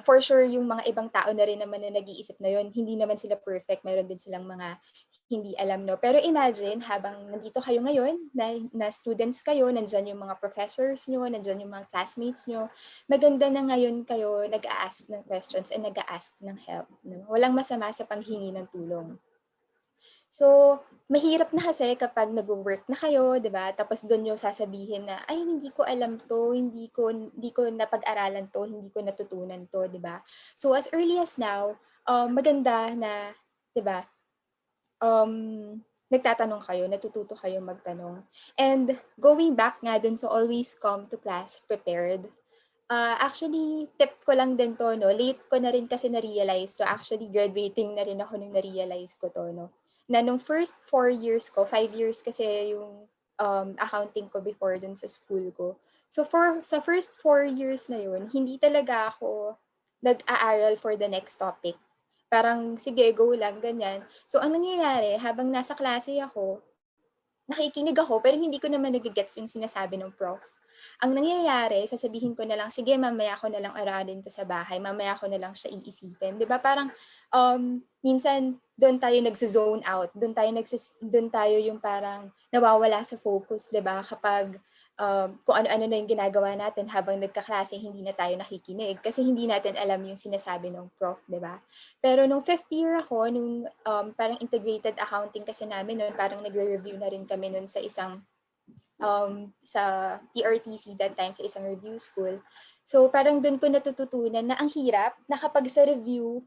for sure yung mga ibang tao na rin naman na nag-iisip na 'yun, hindi naman sila perfect, mayroon din silang mga hindi alam, 'no? Pero imagine habang nandito kayo ngayon na students kayo, nandiyan yung mga professors niyo, nandiyan yung mga classmates niyo, maganda na ngayon kayo nag-a-ask ng questions and nag-a-ask ng help, 'no? Walang masama sa panghingi ng tulong. So, mahirap na kasi kapag nagwo-work na kayo, 'di ba? Tapos do'n niyo sasabihin na, "Ay, hindi ko alam 'to, hindi ko napag-aralan 'to, hindi ko natutunan 'to," 'di ba? So, as early as now, maganda na, 'di ba, nagtatanong kayo, natututo kayong magtanong. And going back nga dun sa always come to class prepared, actually, tip ko lang din 'to, 'no, late ko na rin kasi na-realize 'to, actually graduating na rin ako nung na-realize ko 'to, 'no, na nung first 4 years ko, 5 years kasi yung, accounting ko before dun sa school ko. So sa first 4 years na yun, hindi talaga ako nag-aaral for the next topic. Parang sige, go lang, ganyan. So ang nangyayari habang nasa klase ako, nakikinig ako pero hindi ko naman nage-gets yung sinasabi ng prof. Ang nangyayari, sasabihin ko na lang, sige mamaya ko na lang aralin 'to sa bahay, mamaya ko na lang siya iisipin. 'Di ba parang minsan do'n tayo nagzo-zone out, do'n tayo yung parang nawawala sa focus, 'di ba? Kapag kung ano-ano na yung ginagawa natin habang nagkaklase, hindi na tayo nakikinig kasi hindi natin alam yung sinasabi ng prof, 'di ba? Pero nung fifth year ako, nung parang integrated accounting kasi namin noon, parang nagre-review na rin kami noon sa isang sa PRTC that time, sa isang review school. So parang doon ko natututunan na ang hirap na kapag sa review,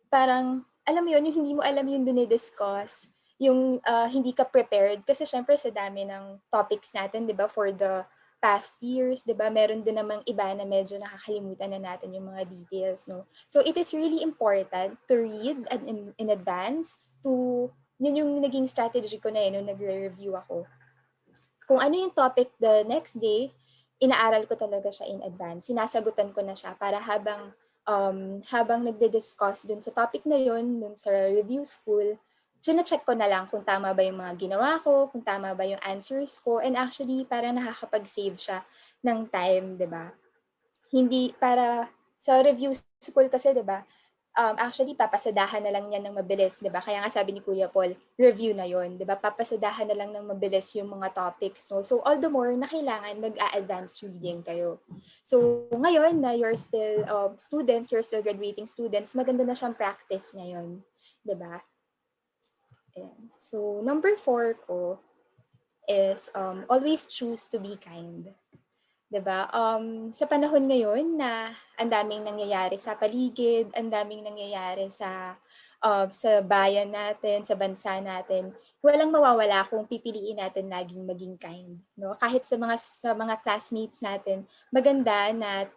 parang alam mo yun, yung hindi mo alam yung dinidiscuss, yung hindi ka prepared. Kasi syempre sa dami ng topics natin, di ba, for the past years, di ba, meron din namang iba na medyo nakakalimutan na natin yung mga details, no? So it is really important to read in advance to, yun yung naging strategy ko na yun nung nagre-review ako. Kung ano yung topic the next day, inaaral ko talaga siya in advance. Sinasagutan ko na siya para habang nagde-discuss dun sa topic na yun, dun sa review school, chine-check ko na lang kung tama ba yung mga ginawa ko, kung tama ba yung answers ko, and actually parang nakakapag-save siya ng time, 'di ba? Hindi para sa review school kasi, 'di ba? Actually papasadahan na lang 'yan ng mabilis, 'di ba? Kaya nga sabi ni Kuya Paul, review na 'yon, 'di ba? Papasadahan na lang ng mabilis yung mga topics, no? So all the more na kailangan mag-a-advance reading kayo. So ngayon na you're still students, you're still graduating students, maganda na siyang practice ngayon, 'di ba? Ayan. So number 4 ko is always choose to be kind. 'Di ba? Sa panahon ngayon na ang daming nangyayari sa paligid, ang daming nangyayari sa bayan natin, sa bansa natin, walang mawawala kung pipiliin natin laging maging kind, 'no? Kahit sa mga classmates natin, maganda na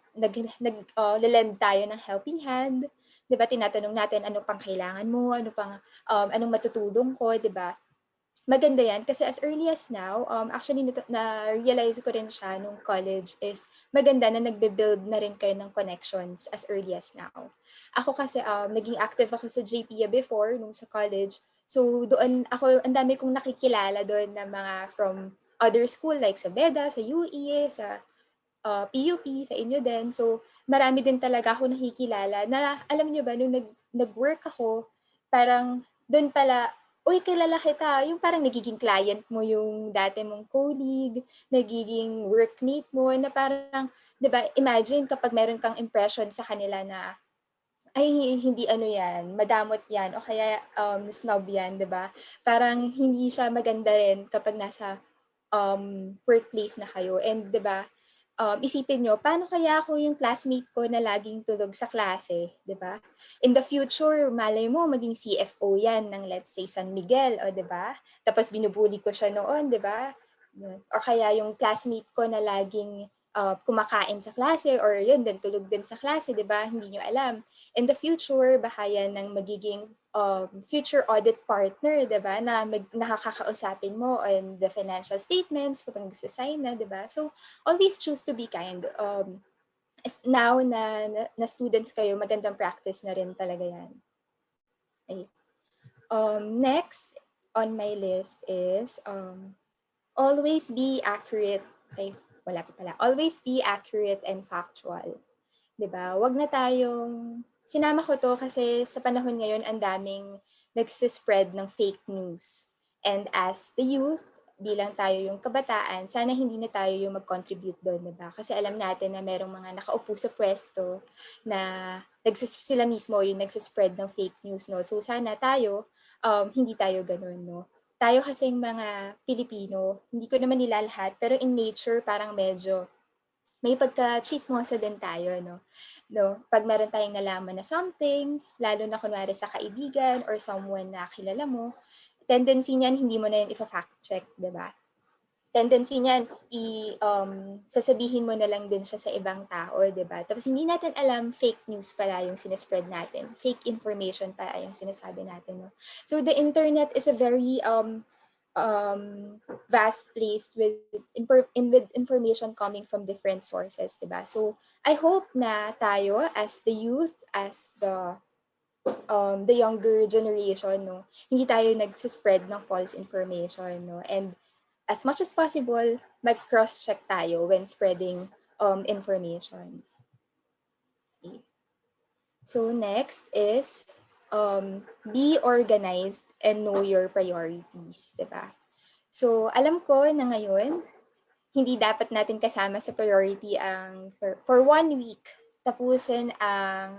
lelend tayo ng helping hand, 'di ba? Tinatanong natin, ano pang kailangan mo, anong matutulong ko, 'di ba? Maganda yan kasi as early as now, actually na-realize ko rin siya nung college is maganda na nagbe-build na rin kayo ng connections as early as now. Ako kasi naging active ako sa JPIA before nung sa college. So doon ako, ang dami kong nakikilala doon na mga from other school like sa BEDA, sa UE, sa PUP, sa inyo din. So marami din talaga ako nakikilala na alam niyo ba, nung nag-work ako, parang doon pala, uy, kilala kita. Yung parang nagiging client mo yung dati mong colleague, nagiging workmate mo, na parang, di ba, imagine kapag meron kang impression sa kanila na ay hindi ano yan, madamot yan, o kaya snob yan, 'di ba? Parang hindi siya maganda rin kapag nasa workplace na kayo. And 'di ba? Isipin nyo, paano kaya ako yung classmate ko na laging tulog sa klase, 'di ba? In the future, malay mo maging CFO yan ng let's say San Miguel, o 'di ba? Tapos binubuli ko siya noon, 'di ba? O kaya yung classmate ko na laging kumakain sa klase or yun din tulog din sa klase, 'di ba? Hindi nyo alam. In the future, baka yan ng magiging future audit partner, 'di ba? Na nakakakausapin mo on the financial statements kapag nagsasign na, 'di ba? So, always choose to be kind. Now na students kayo, magandang practice na rin talaga yan. Okay. Next on my list is always be accurate. Okay, wala pa pala. Always be accurate and factual. 'Di ba? Wag na tayong sinama ko 'to kasi sa panahon ngayon ang daming nagsispread ng fake news. And as the youth, bilang tayo yung kabataan, sana hindi na tayo yung mag-contribute doon, 'di ba? Kasi alam natin na merong mga nakaupo sa pwesto na sila mismo yung nagsispread ng fake news, no? So sana tayo, hindi tayo ganun, no? Tayo kasing mga Pilipino, hindi ko naman nila lahat, pero in nature parang medyo may pagka-chismosa din tayo, no? No, pag meron tayong nalaman na something, lalo na kunwari sa kaibigan or someone na kilala mo, tendency niyan hindi mo na yun ifa-fact check, 'di ba? Tendency niyan sasabihin mo na lang din siya sa ibang tao, 'di ba? Tapos hindi natin alam fake news pala yung sinespread natin, fake information pala yung sinasabi natin, no? So the internet is a very vast place with information coming from different sources, 'di ba? So I hope na tayo as the youth, as the younger generation, no, hindi tayo nagsispread ng false information, no, and as much as possible, mag-cross-check tayo when spreading information. Okay. So next is be organized and know your priorities, 'di ba? So alam ko na ngayon, hindi dapat natin kasama sa priority ang for 1 week tapusin ang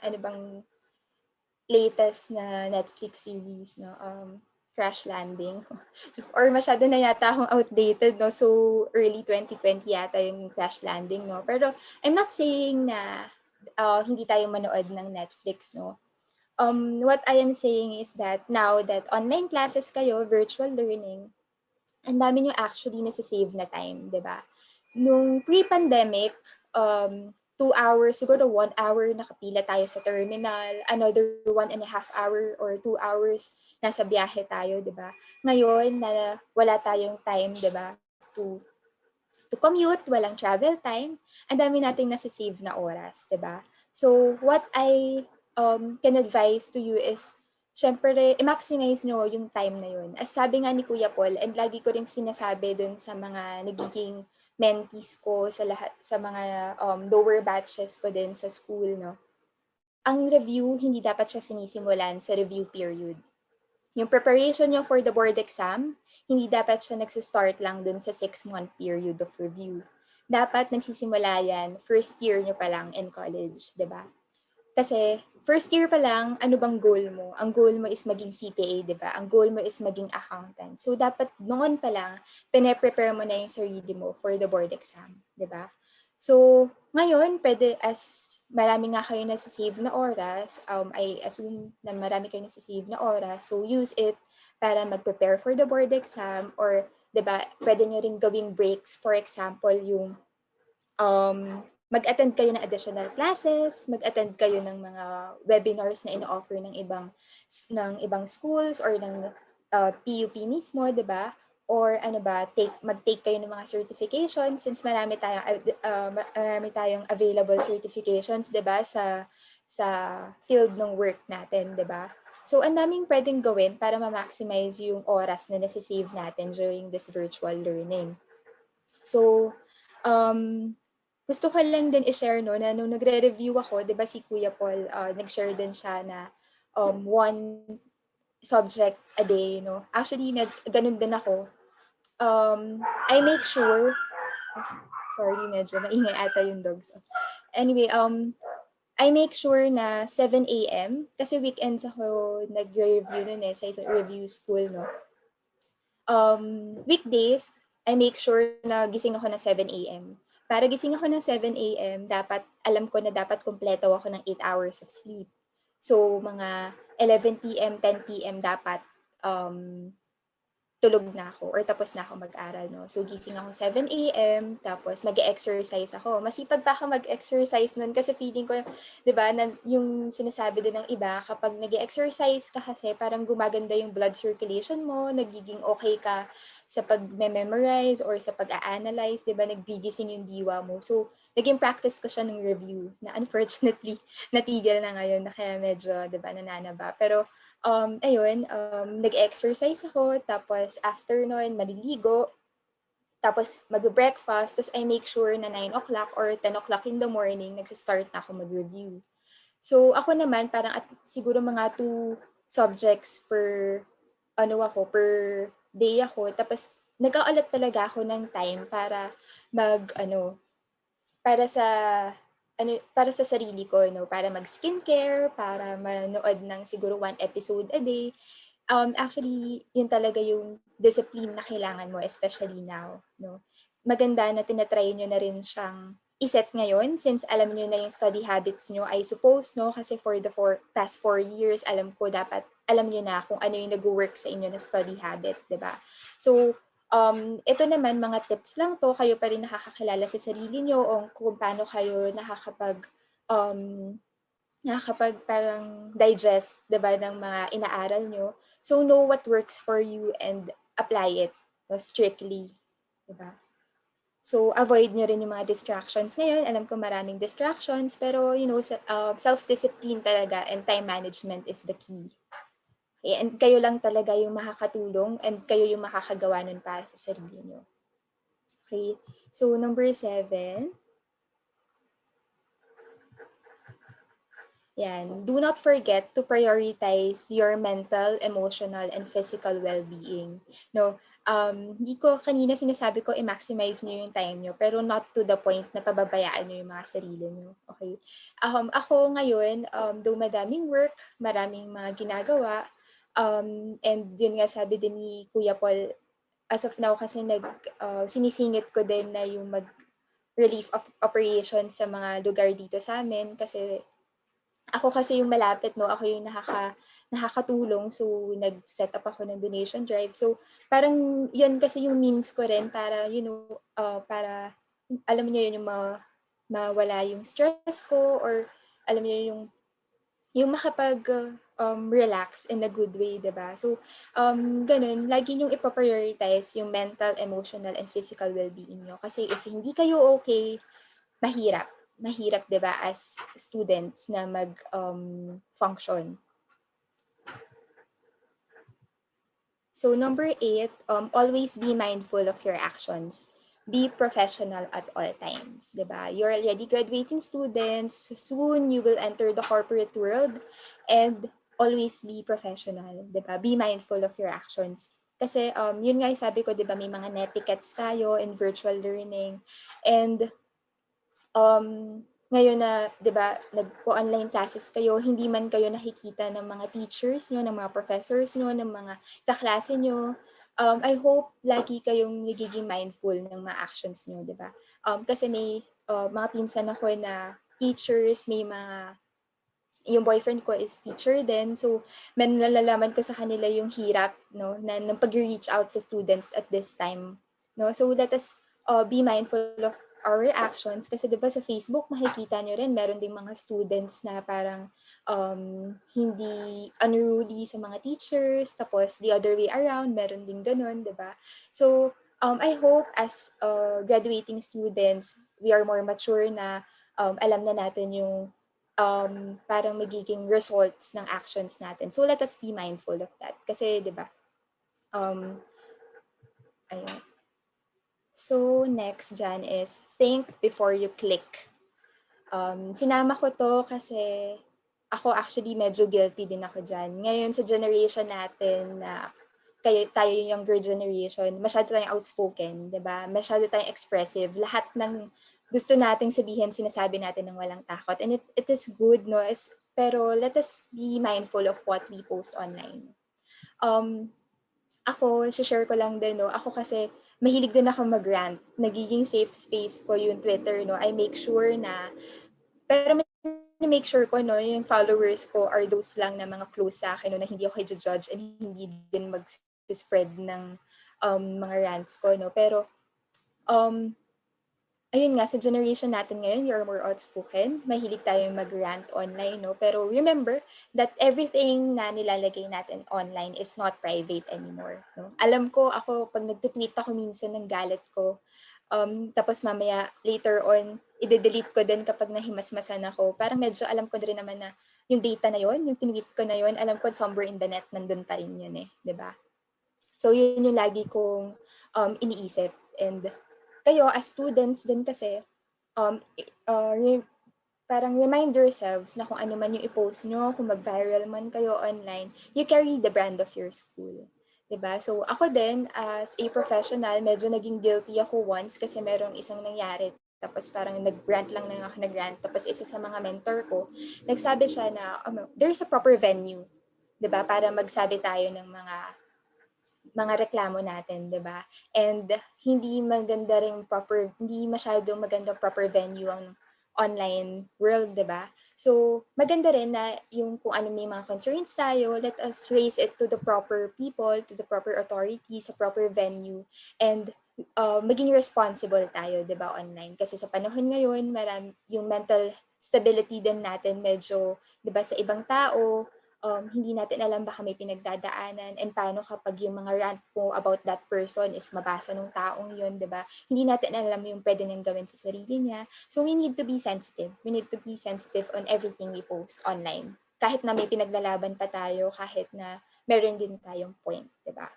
ano bang latest na Netflix series, no? Crash Landing. Or masyado na yata akong outdated, no? So, early 2020 yata yung Crash Landing, no? Pero, I'm not saying na hindi tayo manood ng Netflix, no? What I am saying is that now that online classes kayo, virtual learning, ang dami nyo actually nasa-save na time, di ba? Nung pre-pandemic, 2 hours, siguro 1 hour nakapila tayo sa terminal, another 1.5 hour or 2 hours nasa biyahe tayo, di ba? Ngayon na wala tayong time, di ba, to commute, walang travel time, ang dami nating nasa-save na oras, di ba? So, what I can advise to you is, syempre, i-maximize nyo yung time na yun. As sabi nga ni Kuya Paul, and lagi ko rin sinasabi dun sa mga nagiging mentees ko sa lahat, sa mga lower batches ko din sa school, no? Ang review, hindi dapat siya sinisimulan sa review period. Yung preparation nyo for the board exam, hindi dapat siya nagsistart lang dun sa 6-month period of review. Dapat nagsisimula yan, first year nyo pa lang in college, di ba? Kasi first year pa lang, ano bang goal mo? Ang goal mo is maging CPA, di ba? Ang goal mo is maging accountant. So dapat noon pa lang, pine-prepare mo na yung sarili mo for the board exam, di ba? So ngayon, pwede as marami nga kayo nasa-save na oras, I assume na marami kayo nasa-save na oras, so use it para mag-prepare for the board exam or, di ba, pwede nyo rin gawing breaks. For example, yung mag-attend kayo ng additional classes, mag-attend kayo ng mga webinars na ino-offer ng ibang schools or ng PUP mismo, 'di ba? Or ano ba, mag-take kayo ng mga certifications since marami tayong available certifications, 'di ba, sa field ng work natin, 'di ba? So, ang daming pwedeng gawin para ma-maximize yung oras na nasa-save natin during this virtual learning. So, um, gusto ko lang din i-share no, na nung nagre-review ako, di ba si Kuya Paul, nag-share din siya na one subject a day. No? Actually, ganun din ako. I make sure, sorry, medyo maingay ata yung dogs. Anyway, I make sure na 7 a.m. kasi weekends ako nag-review nun sa isang review school, no? Weekdays, I make sure na gising ako ng 7 a.m. Para gising ako ng 7 a.m., dapat, alam ko na dapat kumpleto ako ng 8 hours of sleep. So, mga 11 p.m., 10 p.m. dapat tulog na ako or tapos na ako mag-aral, no? So, gising ako 7 a.m., tapos mag-exercise ako. Masipag pa ako mag-exercise nun kasi feeling ko, di ba, yung sinasabi din ng iba, kapag nag-exercise ka kasi, parang gumaganda yung blood circulation mo, nagiging okay ka sa pag-memorize or sa pag-a-analyze, di ba, nagbigising yung diwa mo. So, naging practice ko siya ng review na unfortunately, natigil na ngayon na kaya medyo, di ba, nananaba. Pero, ayun, nag-exercise ako, tapos after nun, maliligo, tapos mag-breakfast, tapos I make sure na 9 o'clock or 10 o'clock in the morning, nagsistart na ako mag-review. So, ako naman, parang siguro mga 2 subjects per, per day ako, tapos nag-aalat talaga ako ng time para para sa para sa sarili ko, no, para mag-skincare, para manood ng siguro 1 episode a day. Actually, yun talaga yung discipline na kailangan mo, especially now, no. Maganda na tinatry nyo na rin siyang iset ngayon since alam nyo na yung study habits nyo, I suppose, no, kasi for the past 4 years, alam ko dapat alam nyo na kung ano yung nag-work sa inyo na study habit, di ba? So, ito naman, mga tips lang to, kayo pa rin nakakakilala sa sarili nyo o kung paano kayo um, nakakapag parang digest, diba, ng mga inaaral nyo. So, know what works for you and apply it, no, strictly. Diba? So, avoid nyo rin yung mga distractions. Ngayon, alam ko maraming distractions, pero, self-discipline talaga and time management is the key. Okay? And kayo lang talaga yung makakatulong and kayo yung makakagawa nun para sa sarili nyo. Okay? So, number 7. Yan. Do not forget to prioritize your mental, emotional, and physical well-being. No, hindi ko kanina sinasabi ko i-maximize nyo yung time nyo, pero not to the point na pababayaan nyo yung mga sarili nyo. Okay? Ako ngayon, though madaming work, maraming mga ginagawa, and yun nga sabi din ni Kuya Paul, as of now kasi sinisingit ko din na yung relief of operations sa mga lugar dito sa amin kasi ako kasi yung malapit, no? Ako yung nakakatulong. So, nag-set up ako ng donation drive. So, parang yun kasi yung means ko rin para, para, alam niyo yun, yung mawala yung stress ko or, alam niyo yung makapag relax in a good way, diba? So, ganun, lagi niyong ipaprioritize yung mental, emotional, and physical well-being nyo. Kasi if hindi kayo okay, mahirap. Mahirap, di ba, as students na mag-function. So, number 8, always be mindful of your actions. Be professional at all times, di ba? You're already graduating students. Soon, you will enter the corporate world and always be professional, di ba? Be mindful of your actions. Kasi, yun nga yung sabi ko, di ba, may mga netiquettes tayo in virtual learning. And ngayon na, 'di ba, nagko-online classes kayo, hindi man kayo nakikita ng mga teachers nyo, ng mga professors nyo, ng mga kaklase nyo. I hope lagi kayong nagiging mindful ng mga actions nyo, 'di ba? Kasi may mga pinsan ako na teachers, yung boyfriend ko is teacher din. So, nalalaman ko sa kanila yung hirap, no, ng pag-reach out sa students at this time. No? So, let us be mindful of our actions kasi 'di ba sa Facebook makikita nyo rin meron ding mga students na parang hindi unruly sa mga teachers, tapos the other way around meron ding ganun, 'di ba? So I hope as graduating students we are more mature na, alam na natin yung parang magiging results ng actions natin. So let us be mindful of that. Kasi 'di ba? Um ayun. So next dyan is think before you click. Sinama ko 'to kasi ako actually medyo guilty din ako diyan. Ngayon sa generation natin na tayo yung younger generation, masyado tayong outspoken, 'di ba? Masyado tayong expressive. Lahat ng gusto nating sabihin, sinasabi natin ng walang takot. And it is good, no? Pero let us be mindful of what we post online. Um, Ako, share ko lang din, no? Ako kasi, mahilig din ako mag-rant. Nagiging safe space ko yung Twitter, no? I make sure na, pero make sure ko, no, yung followers ko are those lang na mga close sa akin, no, na hindi ako i-judge and hindi din mag-spread ng mga rants ko, no. Pero, um, ayun nga, sa generation natin ngayon, we are more outspoken. Mahilig tayong mag-rant online, no? Pero remember that everything na nilalagay natin online is not private anymore, no? Alam ko, ako, pag nag-tweet ako minsan ng galit ko, tapos mamaya, later on, i-delete ko din kapag nahimasmasan ako. Parang medyo alam ko din naman na yung data na yon, yung tweet ko na yon, alam ko somewhere in the net, nandun pa rin yun eh, di ba? So, yun yung lagi kong iniisip. And kayo, as students din kasi, um, parang remind yourselves na kung ano man yung i-post nyo, kung mag-viral man kayo online, you carry the brand of your school. Diba? So, ako din, as a professional, medyo naging guilty ako once kasi merong isang nangyari. Tapos parang nag-rant lang ako nag-rant. Tapos isa sa mga mentor ko, nagsabi siya na there's a proper venue. Diba? Para magsabi tayo ng mga reklamo natin, 'di ba? And hindi maganda ring hindi masyadong maganda proper venue ang online world, 'di ba? So, maganda rin na yung kung ano may mga concerns tayo, let us raise it to the proper people, to the proper authorities, sa proper venue, and maging responsible tayo, 'di ba, online. Kasi sa panahon ngayon, yung mental stability din natin medyo, 'di ba, sa ibang tao, hindi natin alam baka may pinagdadaanan and paano kapag yung mga rant po about that person is mabasa ng taong yun, di ba? Hindi natin alam yung pwede niyang gawin sa sarili niya. So we need to be sensitive. We need to be sensitive on everything we post online. Kahit na may pinaglalaban pa tayo, kahit na meron din tayong point, di ba?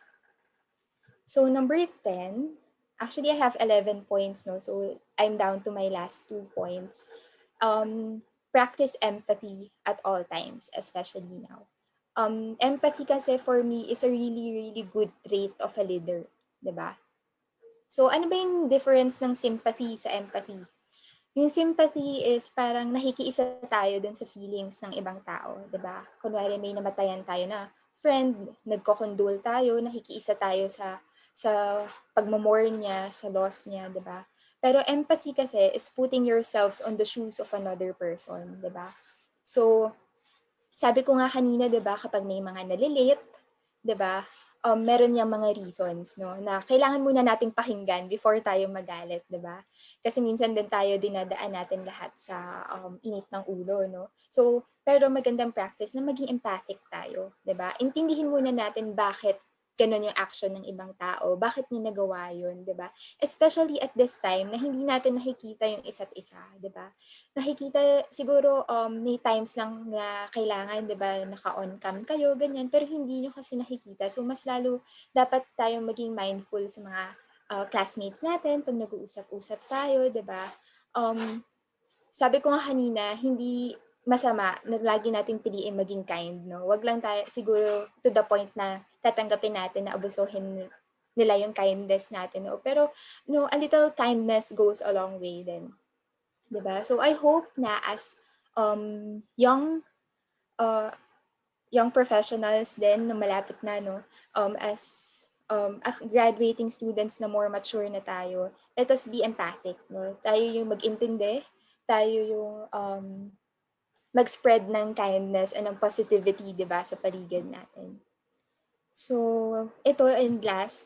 So number 10, actually I have 11 points, no? So I'm down to my last 2 points. Practice empathy at all times, especially now. Empathy kasi for me is a really, really good trait of a leader, di ba? So ano ba yung difference ng sympathy sa empathy? Yung sympathy is parang nakikiisa tayo dun sa feelings ng ibang tao, di ba? Kunwari may namatayan tayo na friend, nagko-condole tayo, nakikiisa tayo sa pagmamorn niya, sa loss niya, di ba? Pero empathy kasi is putting yourselves on the shoes of another person, 'di ba? So, sabi ko nga kanina, 'di ba, kapag may mga nalilate, 'di ba? Meron yang mga reasons, no, na kailangan muna nating pakinggan before tayo magalit, 'di ba? Kasi minsan din tayo dinadaan natin lahat sa init ng ulo, no? So, pero magandang practice na maging empathic tayo, 'di ba? Intindihin muna natin bakit ganun yung action ng ibang tao, bakit niya nagawa yun, 'di ba? Especially at this time na hindi natin nakikita yung isa't isa, 'di ba? Nakikita siguro may times lang na kailangan, 'di ba, naka-on cam kayo ganyan, pero hindi niyo kasi nakikita. So mas lalo dapat tayong maging mindful sa mga classmates natin pag nag-uusap-usap tayo, 'di ba? Sabi ko nga kanina, hindi masama na lagi nating piliin maging kind, no? Wag lang tayo siguro to the point na tatanggapin natin na abusuhin nila yung kindness natin, no? Pero, no, a little kindness goes a long way din. 'Di ba? So, I hope na as young young professionals din na malapit na, no, as graduating students na more mature na tayo, let us be empathic, no? Tayo yung mag-intindi, tayo yung mag-spread ng kindness and ng positivity, 'di ba, sa paligid natin. So, ito and last,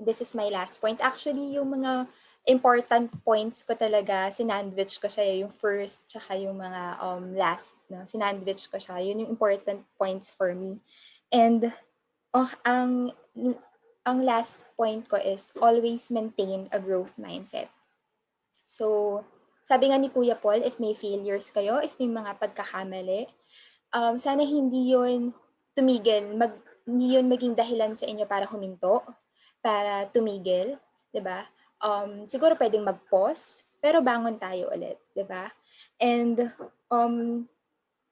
this is my last point. Actually, yung mga important points ko talaga, sinandwich ko siya, yung first, tsaka yung mga last, no? Sinandwich ko siya. Yun yung important points for me. And, ang last point ko is always maintain a growth mindset. So, sabi nga ni Kuya Paul, if may failures kayo, if may mga pagkakamali, sana hindi yun tumigil, hindi yun maging dahilan sa inyo para huminto, para tumigil, 'di ba? Siguro pwedeng mag-pause, pero bangon tayo ulit, 'di ba? And um,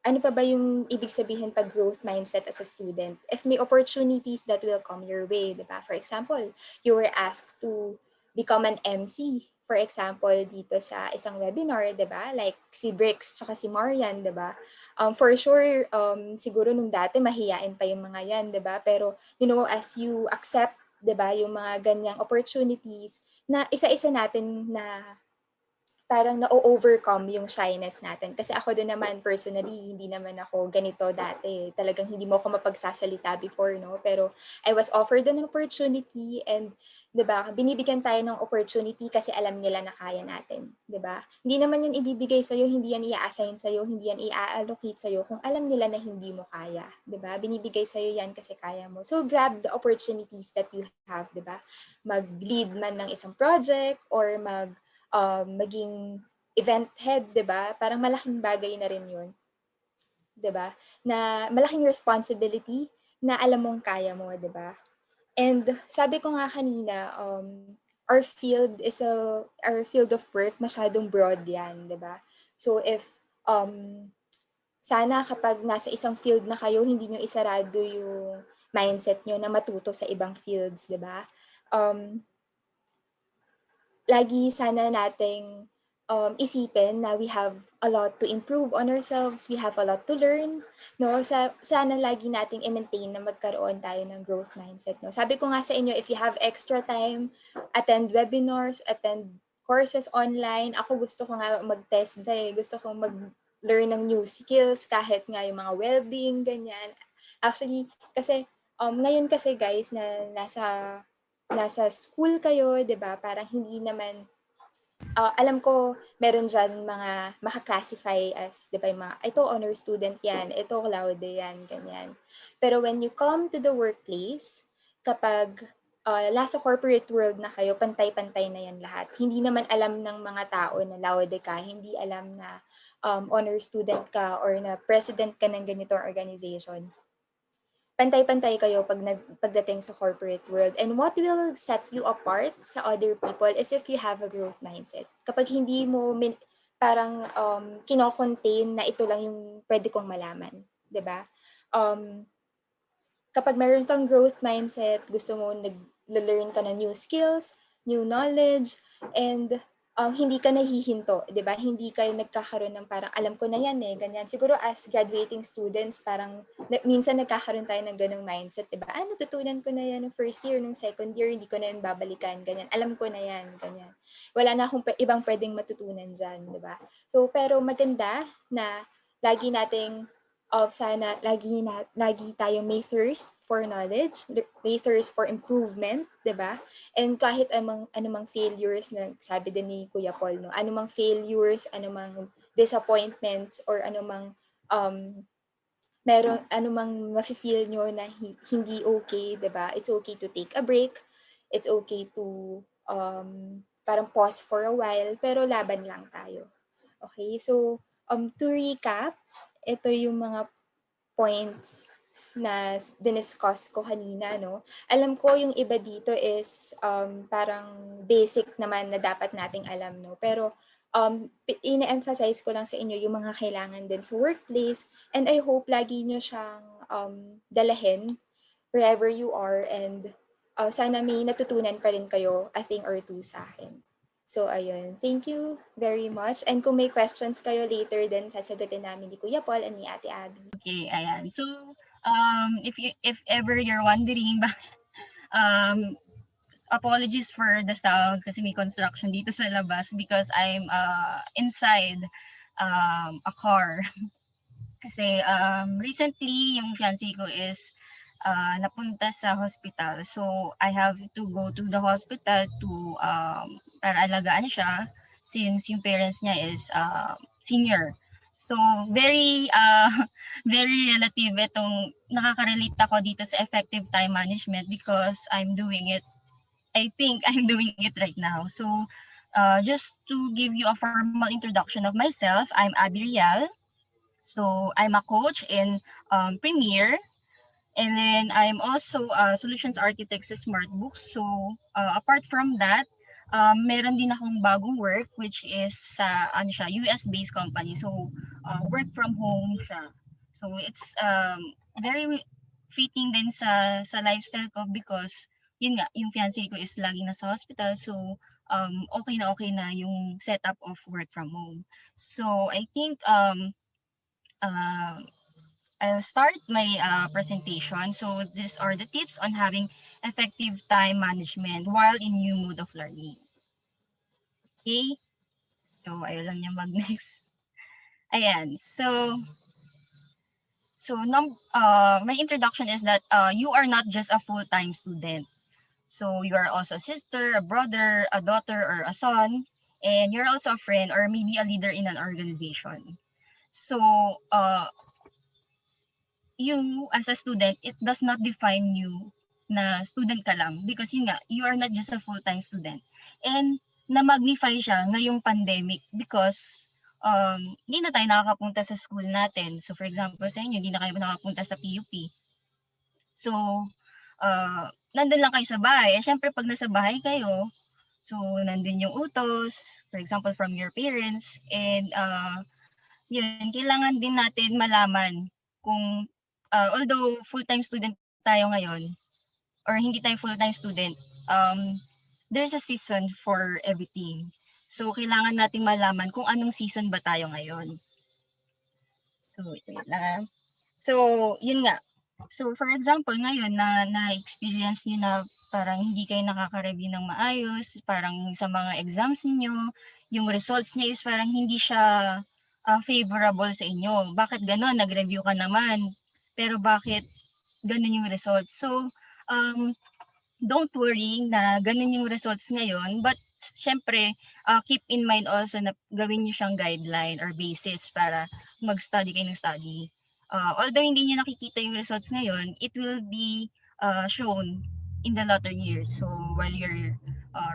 ano pa ba yung ibig sabihin pag growth mindset as a student? If may opportunities that will come your way, di ba? For example, you were asked to become an MC. For example, dito sa isang webinar, di ba? Like si Brix tsaka si Marian, di ba? For sure, siguro nung dati mahiyain pa yung mga yan, di ba? Pero, as you accept, di ba, yung mga ganyang opportunities, na isa-isa natin na parang na-overcome yung shyness natin. Kasi ako din naman, personally, hindi naman ako ganito dati. Talagang hindi mo ako mapagsasalita before, no? Pero I was offered an opportunity and, di ba, binibigyan tayo ng opportunity kasi alam nila na kaya natin. Di ba? Hindi naman yun ibibigay sa'yo, hindi yan i-assign sa'yo, hindi yan i-allocate sa'yo kung alam nila na hindi mo kaya. Di ba? Binibigay sa'yo yan kasi kaya mo. So, grab the opportunities that you have, di ba? Mag-lead man ng isang project or maging event head, 'di ba? Parang malaking bagay na rin 'yun, 'di ba? Na malaking responsibility na alam mong kaya mo, 'di ba? And sabi ko nga kanina, our field of work masyadong broad 'yan, 'di ba? So if sana kapag nasa isang field na kayo, hindi nyo isarado yung mindset nyo na matuto sa ibang fields, 'di ba? Lagi sana nating isipin na we have a lot to improve on ourselves, we have a lot to learn, no? Sana lagi nating i-maintain na magkaroon tayo ng growth mindset, no? Sabi ko nga sa inyo, if you have extra time, attend webinars, attend courses online. Ako gusto ko nga mag-test gusto ko mag-learn ng new skills, kahit nga yung mga welding, ganyan. Actually, kasi ngayon kasi guys na nasa school kayo, 'di ba? Parang hindi naman alam ko meron diyan mga maka-classify as 'di ba yung mga ito honor student 'yan, ito laude 'yan, ganyan. Pero when you come to the workplace, kapag nasa corporate world na kayo, pantay-pantay na 'yan lahat. Hindi naman alam ng mga tao na laude ka, hindi alam na honor student ka or na president ka ng ganitong organization. Pantay-pantay kayo pagdating sa corporate world. And what will set you apart sa other people is if you have a growth mindset. Kapag hindi mo parang kino-contain na ito lang yung pwede kong malaman, 'di ba? Kapag mayroon kang growth mindset, gusto mo nag-learn ka ng new skills, new knowledge, and hindi ka nahihinto, 'di ba? Hindi ka nagkakaroon ng parang alam ko na 'yan ganyan. Siguro as graduating students, parang minsan nagkakaroon tayo ng ganung mindset, 'di ba? Natutunan ko na 'yan ng first year, nung second year, hindi ko na 'yan babalikan, ganyan. Alam ko na 'yan, ganyan. Wala na akong ibang pwedeng matutunan diyan, 'di ba? So, pero maganda na lagi nating sana lagi tayong may thirst for knowledge, may thirst for improvement, 'di ba? And kahit anumang failures na sabi din ni Kuya Paul, no, anumang failures, anumang disappointments, or anumang mafe-feel nyo na hindi okay, 'di ba? It's okay to take a break. It's okay to parang pause for a while, pero laban lang tayo. Okay? So, to recap, ito yung mga points na diniscuss ko kanina, no? Alam ko yung iba dito is parang basic naman na dapat nating alam, no? Pero ine-emphasize ko lang sa inyo yung mga kailangan din sa workplace, and I hope lagi nyo siyang dalahin wherever you are, and sana may natutunan pa rin kayo a thing or two sa akin. So, ayun. Thank you very much. And kung may questions kayo later, then sasagutin namin ni Kuya Paul and ni Ate Abby. Okay, ayan. So, if ever you're wondering, apologies for the sounds kasi may construction dito sa labas because I'm inside a car. Kasi recently, yung fiancé ko is napunta sa hospital. So, I have to go to the hospital to para alagaan siya since yung parents niya is senior. So, very very relative itong nakaka-relate ako dito sa effective time management because I'm doing it. I think I'm doing it right now. So, Just to give you a formal introduction of myself, I'm Abigail. So I'm a coach in Premier, and then I'm also a solutions architect sa Smartbooks. So apart from that, meron din akong bagong work which is sa ano siya, US-based company. So work from home siya. So it's very fitting din sa lifestyle ko because yun nga, yung fiancé ko is lagi nasa hospital. So okay na yung setup of work from home. So I think uh, I'll start my presentation. So these are the tips on having effective time management while in new mode of learning. Okay? So ayaw lang niya mag-next. Ayan. My introduction is that you are not just a full-time student. So you are also a sister, a brother, a daughter, or a son, and you're also a friend or maybe a leader in an organization. So you as a student, it does not define you na student ka lang because yun nga, you are not just a full-time student. And na-magnify siya ngayong pandemic because hindi na tayo nakakapunta sa school natin. So for example sa inyo, hindi na kayo nakapunta sa PUP. So nandun lang kayo sa bahay. Eh syempre pag nasa bahay kayo, so nandun yung utos, for example from your parents, and yun, kailangan din natin malaman kung although full-time student tayo ngayon or hindi tayo full-time student, there's a season for everything. So, kailangan natin malaman kung anong season ba tayo ngayon. So, ito yun na. So, yun nga. So, for example, ngayon na-experience nyo na parang hindi kayo nakaka-review ng maayos, parang sa mga exams niyo, yung results niya is parang hindi siya favorable sa inyo. Bakit gano'n? Nag-review ka naman, pero bakit ganun yung results? So, don't worry na ganun yung results ngayon, but syempre, keep in mind also na gawin nyo siyang guideline or basis para mag-study kayo ng study. Although hindi nyo nakikita yung results ngayon, it will be shown in the latter years. So, while you're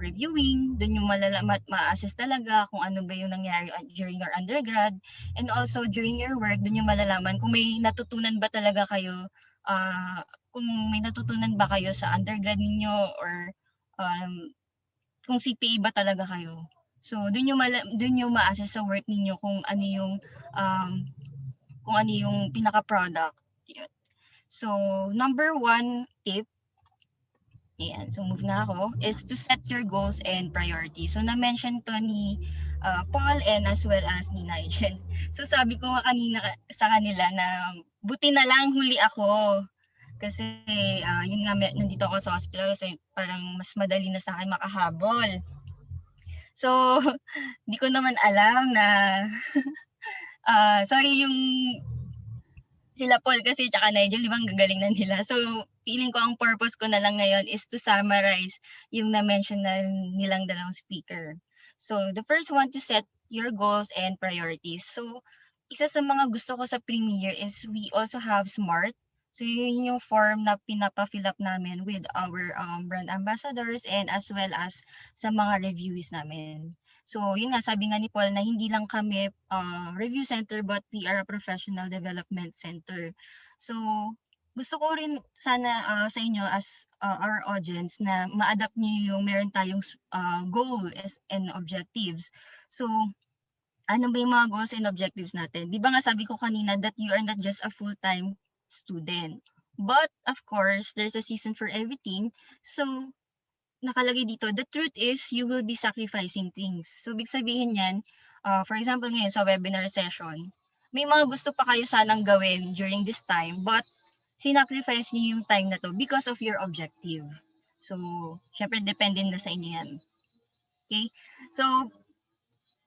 reviewing, dun yung ma-assess talaga kung ano ba yung nangyari during your undergrad, and also during your work, dun yung malalaman kung may natutunan ba talaga kayo, kung may natutunan ba kayo sa undergrad ninyo or kung CPA ba talaga kayo. So, dun yung ma-assess sa work ninyo kung ano yung pinaka-product. So, number one tip, ayan, so move na ako, is to set your goals and priorities. So, na-mention to ni Paul and as well as ni Nydjelle. So, sabi ko nga kanina sa kanila na buti na lang huli ako. Kasi, yun nga, nandito ako sa hospital kasi parang mas madali na sa akin makahabol. So, di ko naman alam na, sorry yung sila Paul kasi tsaka Nydjelle, di ba ang gagaling na nila. So, feeling ko ang purpose ko na lang ngayon is to summarize yung na-mention na nilang dalawang speaker. So, the first one, to set your goals and priorities. So, isa sa mga gusto ko sa Premier is we also have SMART. So, yun yung form na pinapa-fill up namin with our brand ambassadors and as well as sa mga reviewees namin. So, yun nga, sabi nga ni Paul na hindi lang kami review center but we are a professional development center. So, gusto ko rin sana sa inyo as our audience na ma-adapt niyo yung meron tayong goal and objectives. So, ano ba yung mga goals and objectives natin? Di ba nga sabi ko kanina that you are not just a full-time student. But, of course, there's a season for everything. So, nakalagay dito, the truth is you will be sacrificing things. So, big sabihin yan, for example ngayon sa webinar session, may mga gusto pa kayo sanang gawin during this time, but sinacrifice niyo yung time na to because of your objective. So, syempre, depende na sa inyo yan. Okay? So,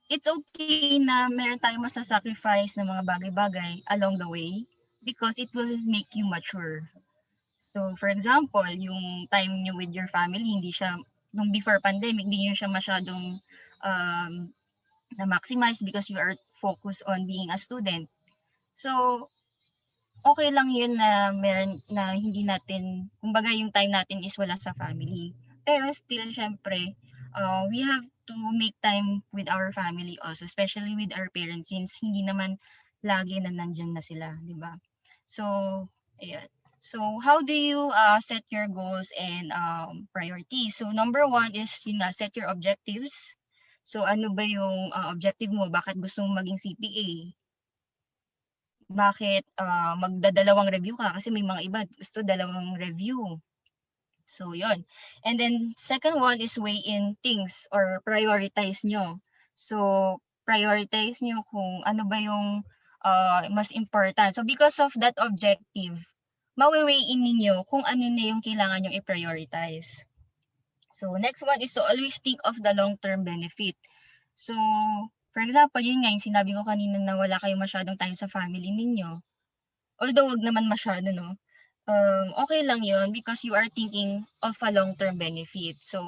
it's okay na meron tayong masasacrifice ng mga bagay-bagay along the way because it will make you mature. So, for example, yung time nyo with your family, hindi siya, nung before pandemic, hindi nyo siya masyadong na-maximize because you are focused on being a student. So, okay lang yun na meron na hindi natin, kumbaga yung time natin is wala sa family. Pero still, syempre, we have to make time with our family also, especially with our parents, since hindi naman lagi na nandyan na sila, di ba? So, ayan. So, how do you set your goals and priorities? So, number one is yun nga, set your objectives. So, ano ba yung objective mo? Bakit gusto mong maging CPA? Bakit magdadalawang review ka? Kasi may mga iba gusto dalawang review. So, yon. And then, second one is weigh in things or prioritize nyo. So, prioritize nyo kung ano ba yung mas important. So, because of that objective, mawi-weigh in ninyo kung ano na yung kailangan yung i-prioritize. So, next one is to always think of the long-term benefit. So, for example, yun nga yung sinabi ko kanina na wala kayong masyadong time sa family ninyo. Although, wag naman masyado, no? Okay lang yun because you are thinking of a long-term benefit. So,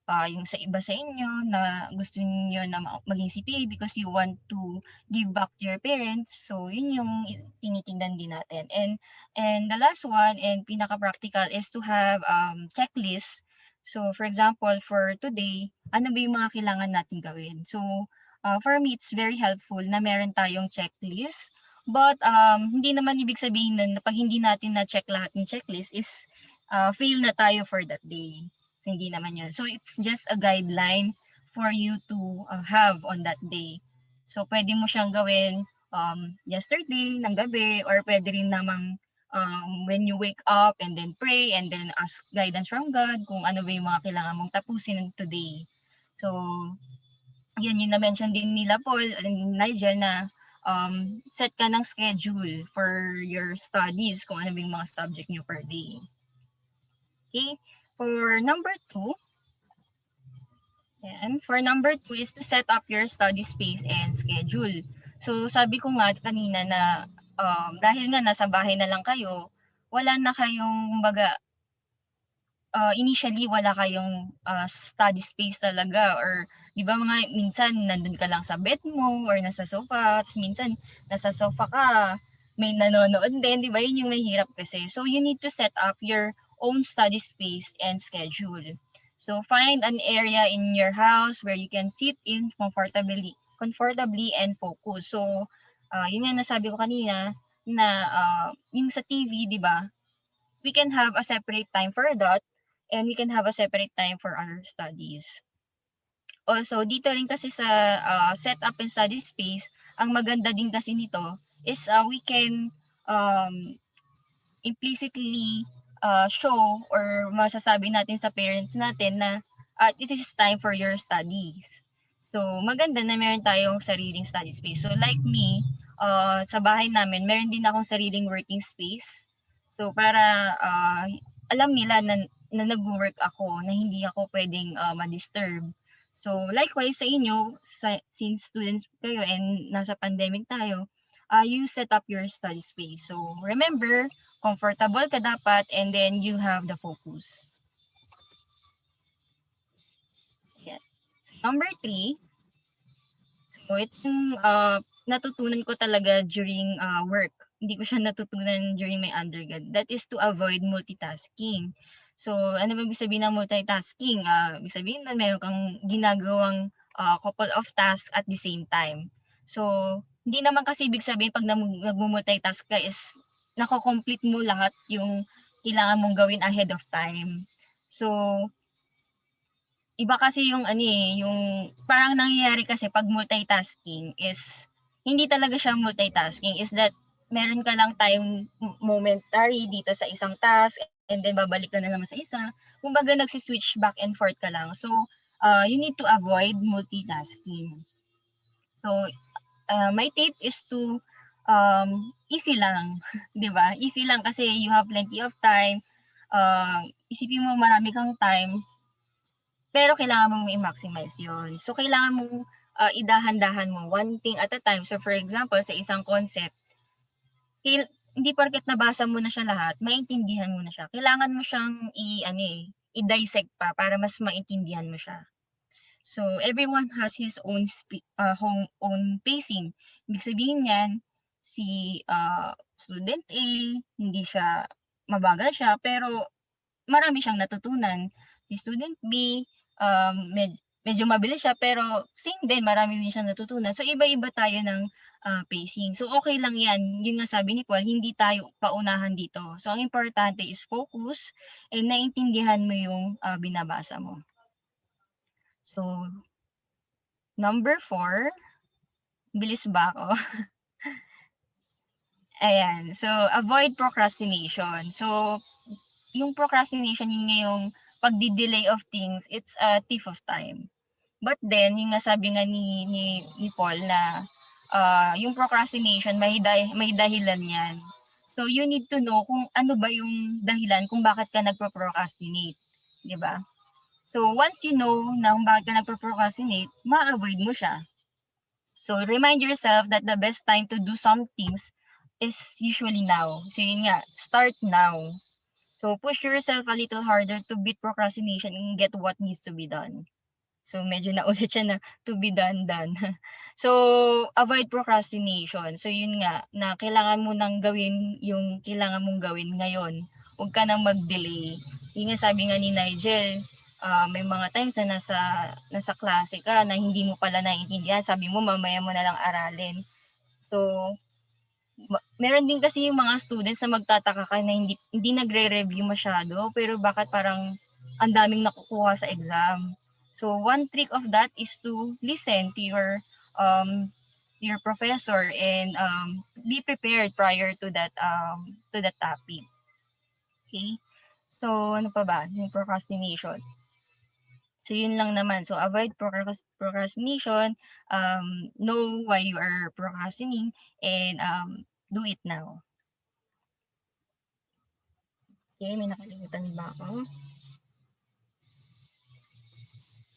yung sa iba sa inyo na gusto niyo na maging CPA because you want to give back to your parents. So, yun yung tinitingnan din natin. And the last one and pinaka-practical is to have checklist. So, for example, for today, ano ba yung mga kailangan natin gawin? So, for me, it's very helpful na meron tayong checklist. But hindi naman ibig sabihin na pag hindi natin na-check lahat ng checklist is fail na tayo for that day. So, hindi naman yun. So, it's just a guideline for you to have on that day. So, pwede mo siyang gawin yesterday, ng gabi, or pwede rin namang when you wake up and then pray and then ask guidance from God kung ano ba yung mga kailangan mong tapusin today. So, yan yung na-mention din nila Paul and Nydjelle na set ka ng schedule for your studies kung ano yung mga subject nyo per day. Okay? For number 2, is to set up your study space and schedule. So, sabi ko nga kanina na dahil nga nasa bahay na lang kayo, wala na kayong, kumbaga, initially wala kayong study space talaga or di ba mga minsan nandun ka lang sa bed mo or nasa sofa, minsan nasa sofa ka, may nanonood din, di ba? Yun yung mahirap kasi. So you need to set up your own study space and schedule. So find an area in your house where you can sit in comfortably and focus. So yun yung nasabi ko kanina na yung sa TV, di ba? We can have a separate time for that and we can have a separate time for our studies. Also, dito rin kasi sa setup and study space, ang maganda din kasi nito is we can implicitly show or masasabi natin sa parents natin na it is time for your studies. So, maganda na meron tayong sariling study space. So, like me, sa bahay namin, meron din akong sariling working space. So, para alam nila na nag-work ako, na hindi ako pwedeng ma-disturb. So, likewise sa inyo, since students kayo and nasa pandemic tayo, you set up your study space. So, remember, comfortable ka dapat and then you have the focus. Yeah. Number 3, so itong natutunan ko talaga during work. Hindi ko siya natutunan during my undergrad. That is to avoid multitasking. So, ano ba ibig sabihin ng multitasking? Ibig sabihin na meron kang ginagawang couple of tasks at the same time. So, hindi naman kasi ibig sabihin pag nag-multitask ka is nako-complete mo lahat yung kailangan mong gawin ahead of time. So, iba kasi yung yung parang nangyayari kasi pag multitasking is hindi talaga siya multitasking, is that meron ka lang tayong momentary dito sa isang task and then babalik ka na naman sa isa. Kumbaga nagsi-switch back and forth ka lang. So, you need to avoid multitasking. So, my tip is to easy lang, 'di ba? Easy lang kasi you have plenty of time. Isipin mo marami kang time, pero kailangan mong i-maximize yon. So, kailangan mong idahan-dahan mo one thing at a time. So, for example, sa isang concept, hindi porket nabasa mo na siya lahat, maintindihan mo na siya. Kailangan mo siyang i-dissect pa para mas maintindihan mo siya. So, everyone has his own own pacing. Ibig sabihin niyan, si student A, hindi siya, mabagal siya, pero marami siyang natutunan. Si student B, medyo mabilis siya pero same din, marami din siyang natutunan. So iba-iba tayo ng pacing. So okay lang 'yan. Yun nga sabi ni Paul, hindi tayo paunahan dito. So ang importante is focus and naintindihan mo yung binabasa mo. So number 4, bilis ba ako? Ayan. So avoid procrastination. So yung procrastination yun ngayong pagdi-delay of things, it's a thief of time. But then, yung nasabi nga ni Paul na yung procrastination, may dahilan yan. So, you need to know kung ano ba yung dahilan kung bakit ka nagpo-procrastinate. Di ba? So, once you know na kung bakit ka nagpo-procrastinate, ma-avoid mo siya. So, remind yourself that the best time to do some things is usually now. So, yun nga, start now. So, push yourself a little harder to beat procrastination and get what needs to be done. So, medyo naulit siya na to be done. So, avoid procrastination. So, yun nga, na kailangan mo nang gawin yung kailangan mong gawin ngayon. Huwag ka nang mag-delay. Yun nga sabi nga ni Nydjelle, may mga times na nasa klase ka na hindi mo pala naiintindihan. Sabi mo, mamaya mo na lang aralin. So, meron din kasi yung mga students na magtataka ka na hindi nagre-review masyado, pero bakit parang ang daming nakukuha sa exam. So one trick of that is to listen to your professor and be prepared prior to that topic. Okay? So ano pa ba? Yung procrastination. So yun lang naman. So avoid procrastination, know why you are procrastinating, and do it now. Okay, may nakalimutan ba ako?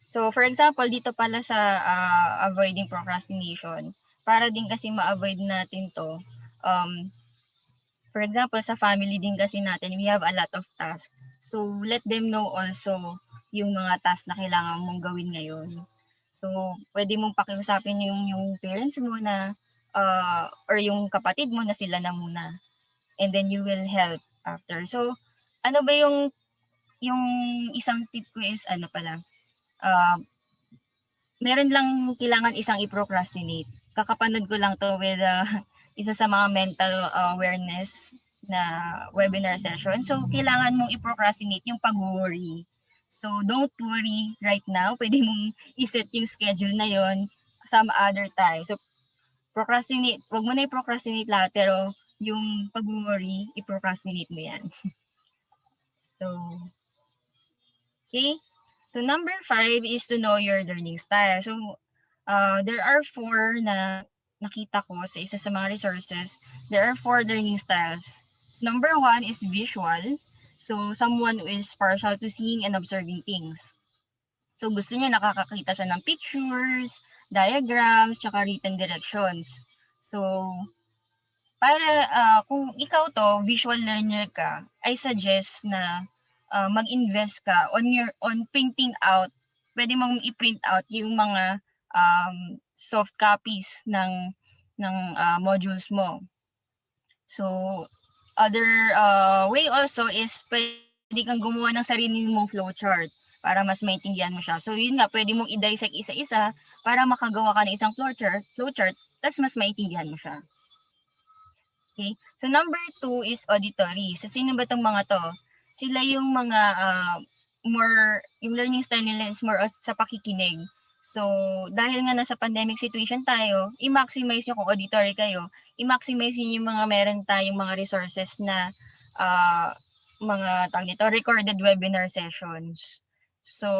So, for example, dito pala sa avoiding procrastination, para din kasi ma-avoid natin to, for example, sa family din kasi natin, we have a lot of tasks. So, let them know also yung mga tasks na kailangan mong gawin ngayon. So, pwede mong pakiusapin yung parents mo na, or yung kapatid mo na sila na muna. And then you will help after. So, ano ba yung isang tip ko is ano pala, meron lang kailangan isang i-procrastinate. Kakapanood ko lang to with isa sa mga mental awareness na webinar session. So, kailangan mong i-procrastinate yung pag-worry. So, don't worry right now. Pwede mong iset yung schedule na yon some other time. So, procrastinate. Huwag mo na i-procrastinate lahat, pero yung pag-worry, i-procrastinate mo yan. So, okay. So, number 5 is to know your learning style. So, there are 4 na nakita ko sa isa sa mga resources. There are 4 learning styles. Number 1 is visual. So, someone who is partial to seeing and observing things. So, gusto niya nakakakita siya ng pictures, diagrams, tsaka written directions. So, para kung ikaw to, visual learner ka, I suggest na mag-invest ka on printing out. Pwede mong i-print out yung mga soft copies ng modules mo. So, other way also is pwede kang gumawa ng sarili mong flowchart para mas maintindihan mo siya. So, yun nga, pwede mong i-dissect isa-isa para makagawa ka ng isang flowchart, tapos mas maintindihan mo siya. Okay? So, number 2 is auditory. So, sino ba itong mga to? Sila yung mga yung learning style nila is more sa pakikinig. So, dahil nga nasa pandemic situation tayo, i-maximize nyo kung auditory kayo, i-maximize nyo yung mga meron tayong mga resources na mga recorded webinar sessions. So,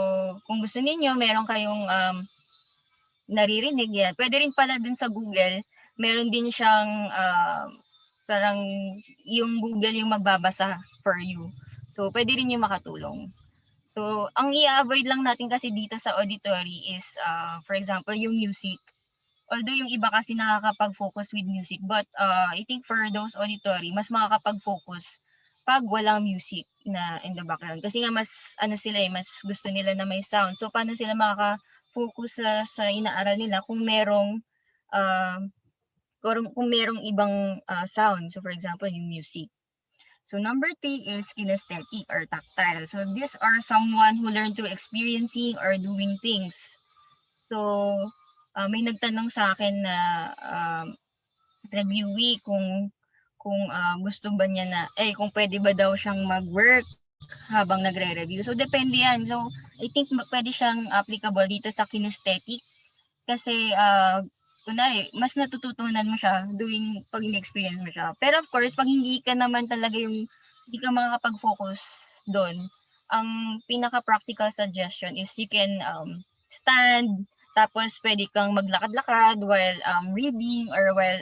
kung gusto niyo meron kayong naririnig yan. Pwede rin pala dun sa Google, meron din siyang parang yung Google yung magbabasa for you. So, pwede rin yung makatulong. So, ang i-avoid lang natin kasi dito sa auditory is, for example, yung music. Although yung iba kasi nakakapag-focus with music, but I think for those auditory, mas makakapag-focus pag walang music na in the background. Kasi nga mas, mas gusto nila na may sound. So, paano sila makaka-focus sa inaaral nila kung merong ibang sound. So, for example, yung music. So number 3 is kinesthetic or tactile. So these are someone who learn through experiencing or doing things. So may nagtanong sa akin na reviewee kung gusto ba niya na kung pwede ba daw siyang mag-work habang nagre-review. So depende yan. So I think pwede siyang applicable dito sa kinesthetic kasi kunwari mas natututunan mo siya pag in-experience mo siya. Pero of course, pag hindi ka naman talaga hindi ka makakapag-focus doon, ang pinaka-practical suggestion is you can stand, tapos pwede kang maglakad-lakad while reading or while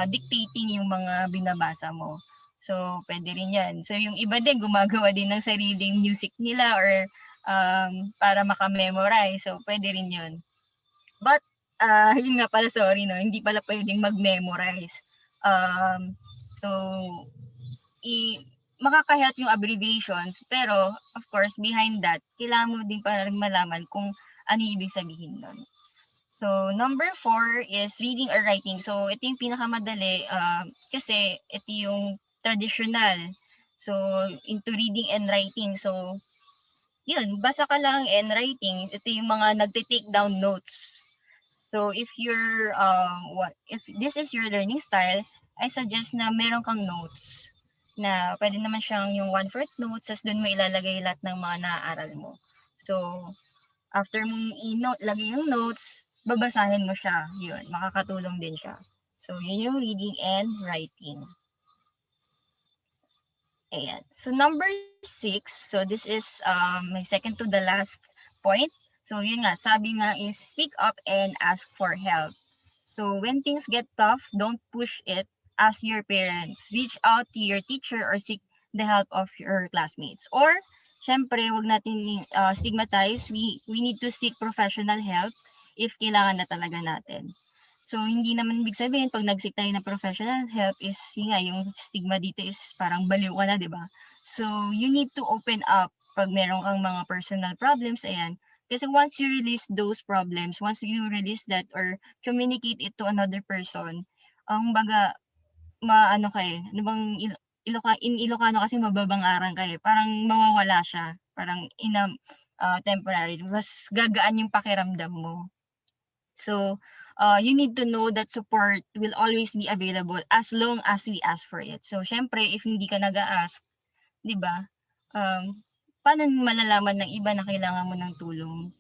dictating yung mga binabasa mo. So, pwede rin yan. So, yung iba din, gumagawa din ng sariling music nila or para makamemorize. So, pwede rin yun. But, yun nga pala, sorry, no? Hindi pala pwedeng mag-memorize. So, makakahelp yung abbreviations, pero, of course, behind that, kailangan mo din para malaman kung ano ibig sabihin nun. So, number 4 is reading or writing. So, ito yung pinakamadali kasi ito yung traditional. So, into reading and writing. So, yun, basa ka lang and writing. Ito yung mga nagte-take down notes. So, if this is your learning style, I suggest na meron kang notes na pwede naman siyang yung 1/4 notes, tapos doon mo ilalagay lahat ng mga naaaral mo. So, after mong lagay yung notes, babasahin mo siya. Yun, makakatulong din siya. So, yun yung reading and writing. Ayan. So, number 6, so this is my second to the last point. So, yun nga, sabi nga is speak up and ask for help. So, when things get tough, don't push it. Ask your parents. Reach out to your teacher or seek the help of your classmates. Or, syempre, wag natin stigmatize. We need to seek professional help if kailangan na talaga natin. So, hindi naman ibig sabihin, pag nag-seek tayo ng professional help is, yung stigma dito is parang baliw ka na, di ba? So, you need to open up pag meron kang mga personal problems, ayan. Kasi once you release those problems, once you release that or communicate it to another person, ang baga, ano in Ilocano kasi mababang-arang kayo. Parang mawawala siya. Parang temporary. Mas gagaan yung pakiramdam mo. So, you need to know that support will always be available as long as we ask for it. So, syempre, if hindi ka nag-a-ask, di ba? Paano malalaman ng iba na kailangan mo ng tulong?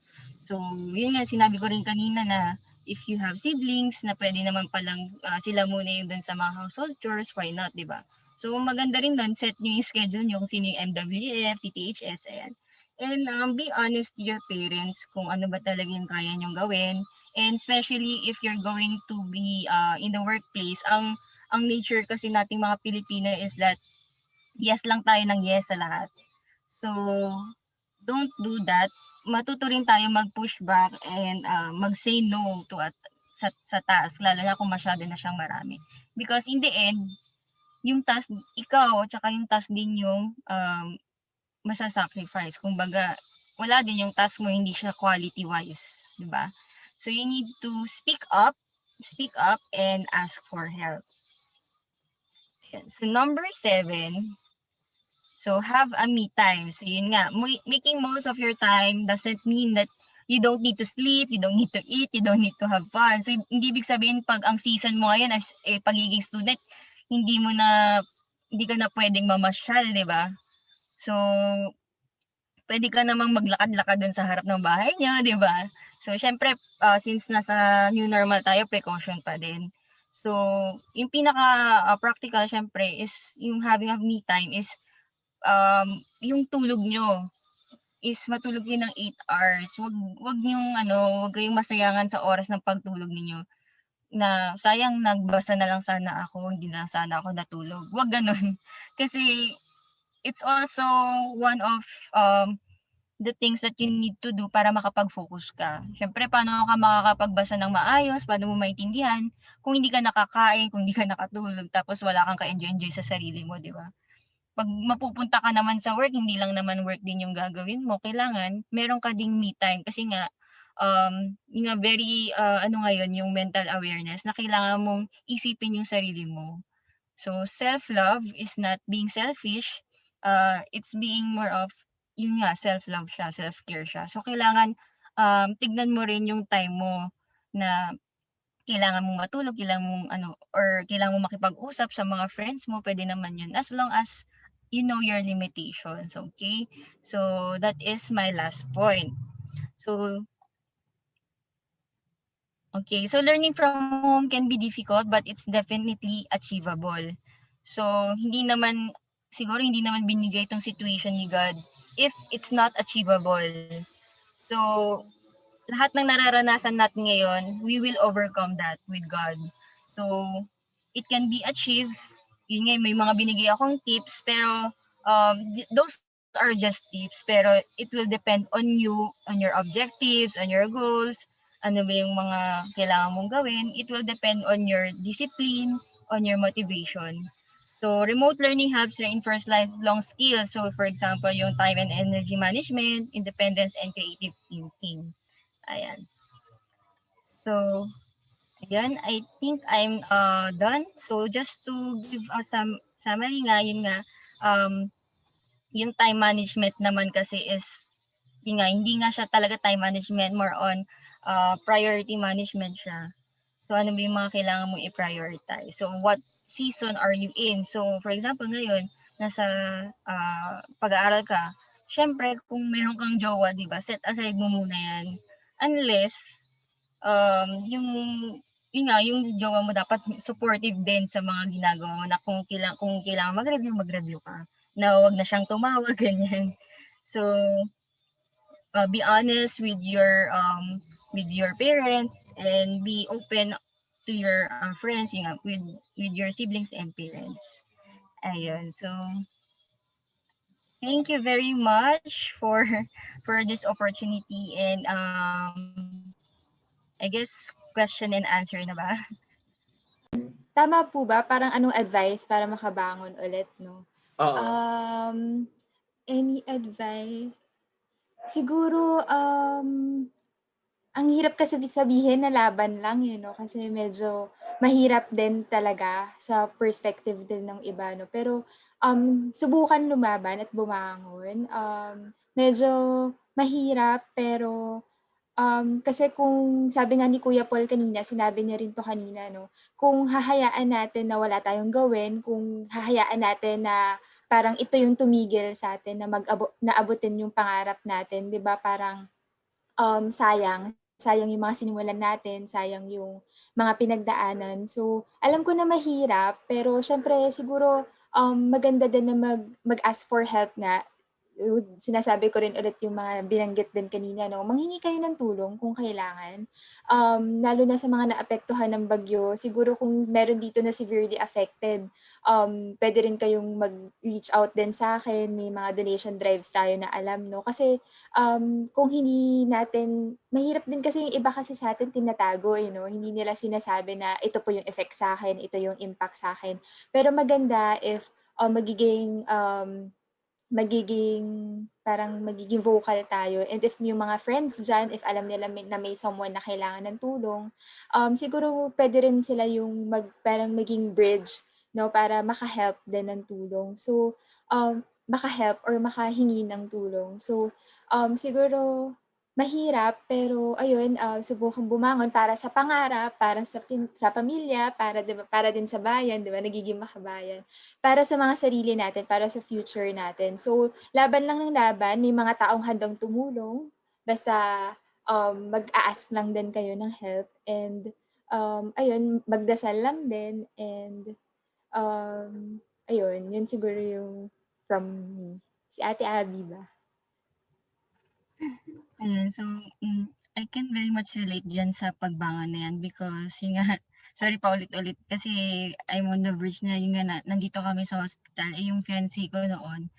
So, yun nga, sinabi ko rin kanina na if you have siblings na pwede naman palang sila muna yung dun sa mga household chores, why not, di ba? So, maganda rin dun, set nyo yung schedule nyo kung sino yung MWF, PTHS, ayan. And be honest to your parents kung ano ba talaga yung kaya nyong gawin. And especially if you're going to be in the workplace, ang nature kasi nating mga Pilipino is that yes lang tayo ng yes sa lahat. So, don't do that. Matuto rin tayo mag-push back and mag-say no to sa task, lalo na kung masyado na siyang marami. Because in the end, yung task, ikaw, tsaka yung task din yung masasacrifice. Kumbaga, wala din yung task mo, hindi siya quality-wise. Diba? So, you need to speak up and ask for help. So, number 7, so have a me time. So yun nga, making most of your time doesn't mean that you don't need to sleep, you don't need to eat, you don't need to have fun. So hindi ibig sabihin pag ang season mo ngayon as pagiging student, hindi ka na pwedeng mamasyal, di ba? So pwede ka namang maglakad-lakad dun sa harap ng bahay niya, di ba? So syempre since nasa new normal tayo, precaution pa din. So yung pinaka practical syempre is yung having a me time is yung tulog nyo is matulog din ng 8 hours. Wag kayong masayangan sa oras ng pagtulog ninyo. Na sayang nagbasa na lang sana ako, hindi na sana ako natulog. Wag ganun. Kasi it's also one of the things that you need to do para makapag-focus ka. Syempre, paano ka makakapagbasa ng maayos, paano mo maintindihan kung hindi ka nakakain, kung hindi ka nakatulog, tapos wala kang ka-enjoy sa sarili mo, di ba? Pag mapupunta ka naman sa work, hindi lang naman work din yung gagawin mo. Kailangan, meron ka ding me time. Kasi nga, very, ngayon, yung mental awareness na kailangan mong isipin yung sarili mo. So self-love is not being selfish, it's being more of yun nga, self-love siya, self-care siya. So kailangan tignan mo rin yung time mo na kailangan mong matulog, kailangan mong ano, or kailangan mong makipag-usap sa mga friends mo, pwede naman yun. As long as you know your limitations, okay? So that is my last point. So okay, so learning from home can be difficult but it's definitely achievable. So hindi naman siguro hindi naman binigay itong situation ni God if it's not achievable. So lahat ng nararanasan natin ngayon, we will overcome that with God. So it can be achieved. Yun nga, may mga binigay akong tips pero those are just tips pero it will depend on you, on your objectives, on your goals, ano ba yung mga kailangan mong gawin. It will depend on your discipline, on your motivation. So, remote learning helps reinforce lifelong skills. So, for example, yung time and energy management, independence, and creative thinking. Ayan. So, ayan, I think I'm done. So, just to give some summary nga, yun nga, um, yung time management naman kasi is yun nga, hindi nga siya talaga time management, more on priority management siya. So, ano ba yung mga kailangan mong i-prioritize? So, what season are you in? So, for example, ngayon, nasa pag-aaral ka, syempre, kung meron kang jowa, di ba, set aside mo muna yan. Unless, yung yun nga, yung jowa mo dapat supportive din sa mga ginagawa mo na kung kailangan mag-review ka. Na wag na siyang tumawag, ganyan. So, be honest with your parents and be open to your friends, yun nga, with your siblings and parents. Ayun. So, thank you very much for this opportunity and I guess question and answer na ba? Tama po ba? Parang anong advice para makabangon ulit, no? Oo. Any advice? Siguro, ang hirap kasi sabihin na laban lang, no? Kasi medyo mahirap din talaga sa perspective din ng iba, no? Pero, subukan lumaban at bumangon. Medyo mahirap, pero kasi kung sabi nga ni Kuya Paul kanina, sinabi niya rin 'to kanina 'no, kung hahayaan natin na wala tayong gawin, kung hahayaan natin na parang ito yung tumigil sa'tin na na abutin yung pangarap natin, 'di ba parang, sayang yung mga sinimulan natin, sayang yung mga pinagdaanan. So, alam ko na mahirap, pero siyempre siguro, maganda din na mag-ask for help nga. Sinasabi ko rin ulit yung mga binanggit din kanina 'no, manghingi kayo ng tulong kung kailangan. Lalo na sa mga naapektuhan ng bagyo, siguro kung meron dito na severely affected, puwede rin kayong mag-reach out din sa'kin, may mga donation drives tayo na alam 'no. Kasi, kung hindi natin mahirap din kasi yung iba kasi sa'tin tinatago, 'no, hindi nila sinasabi na ito po yung effect sa'kin, ito yung impact sa'kin. Pero maganda if, magiging parang magiging vocal tayo, and if yung mga friends diyan, if alam nila na may someone na kailangan ng tulong, siguro puwede rin sila yung parang maging bridge 'no, para maka-help din ng tulong. So, maka-help or makahingi ng tulong. So, siguro mahirap pero ayun, subukang bumangon para sa pangarap, para sa pamilya, para 'di ba, para din sa bayan, 'di ba, nagiging makabayan. Para sa mga sarili natin, para sa future natin. So, laban lang ng laban, may mga taong handang tumulong, basta, mag-a-ask lang din kayo ng help, and, ayun, magdasal lang din, and, ayun, yun siguro yung from me. Si Ate Abby ba? Ayan, so, I can very much relate diyan sa pagbangon na yan because yun nga, sorry pa ulit-ulit kasi I'm on the verge na yun nga na nandito kami sa hospital, eh, yung fiancé ko noon,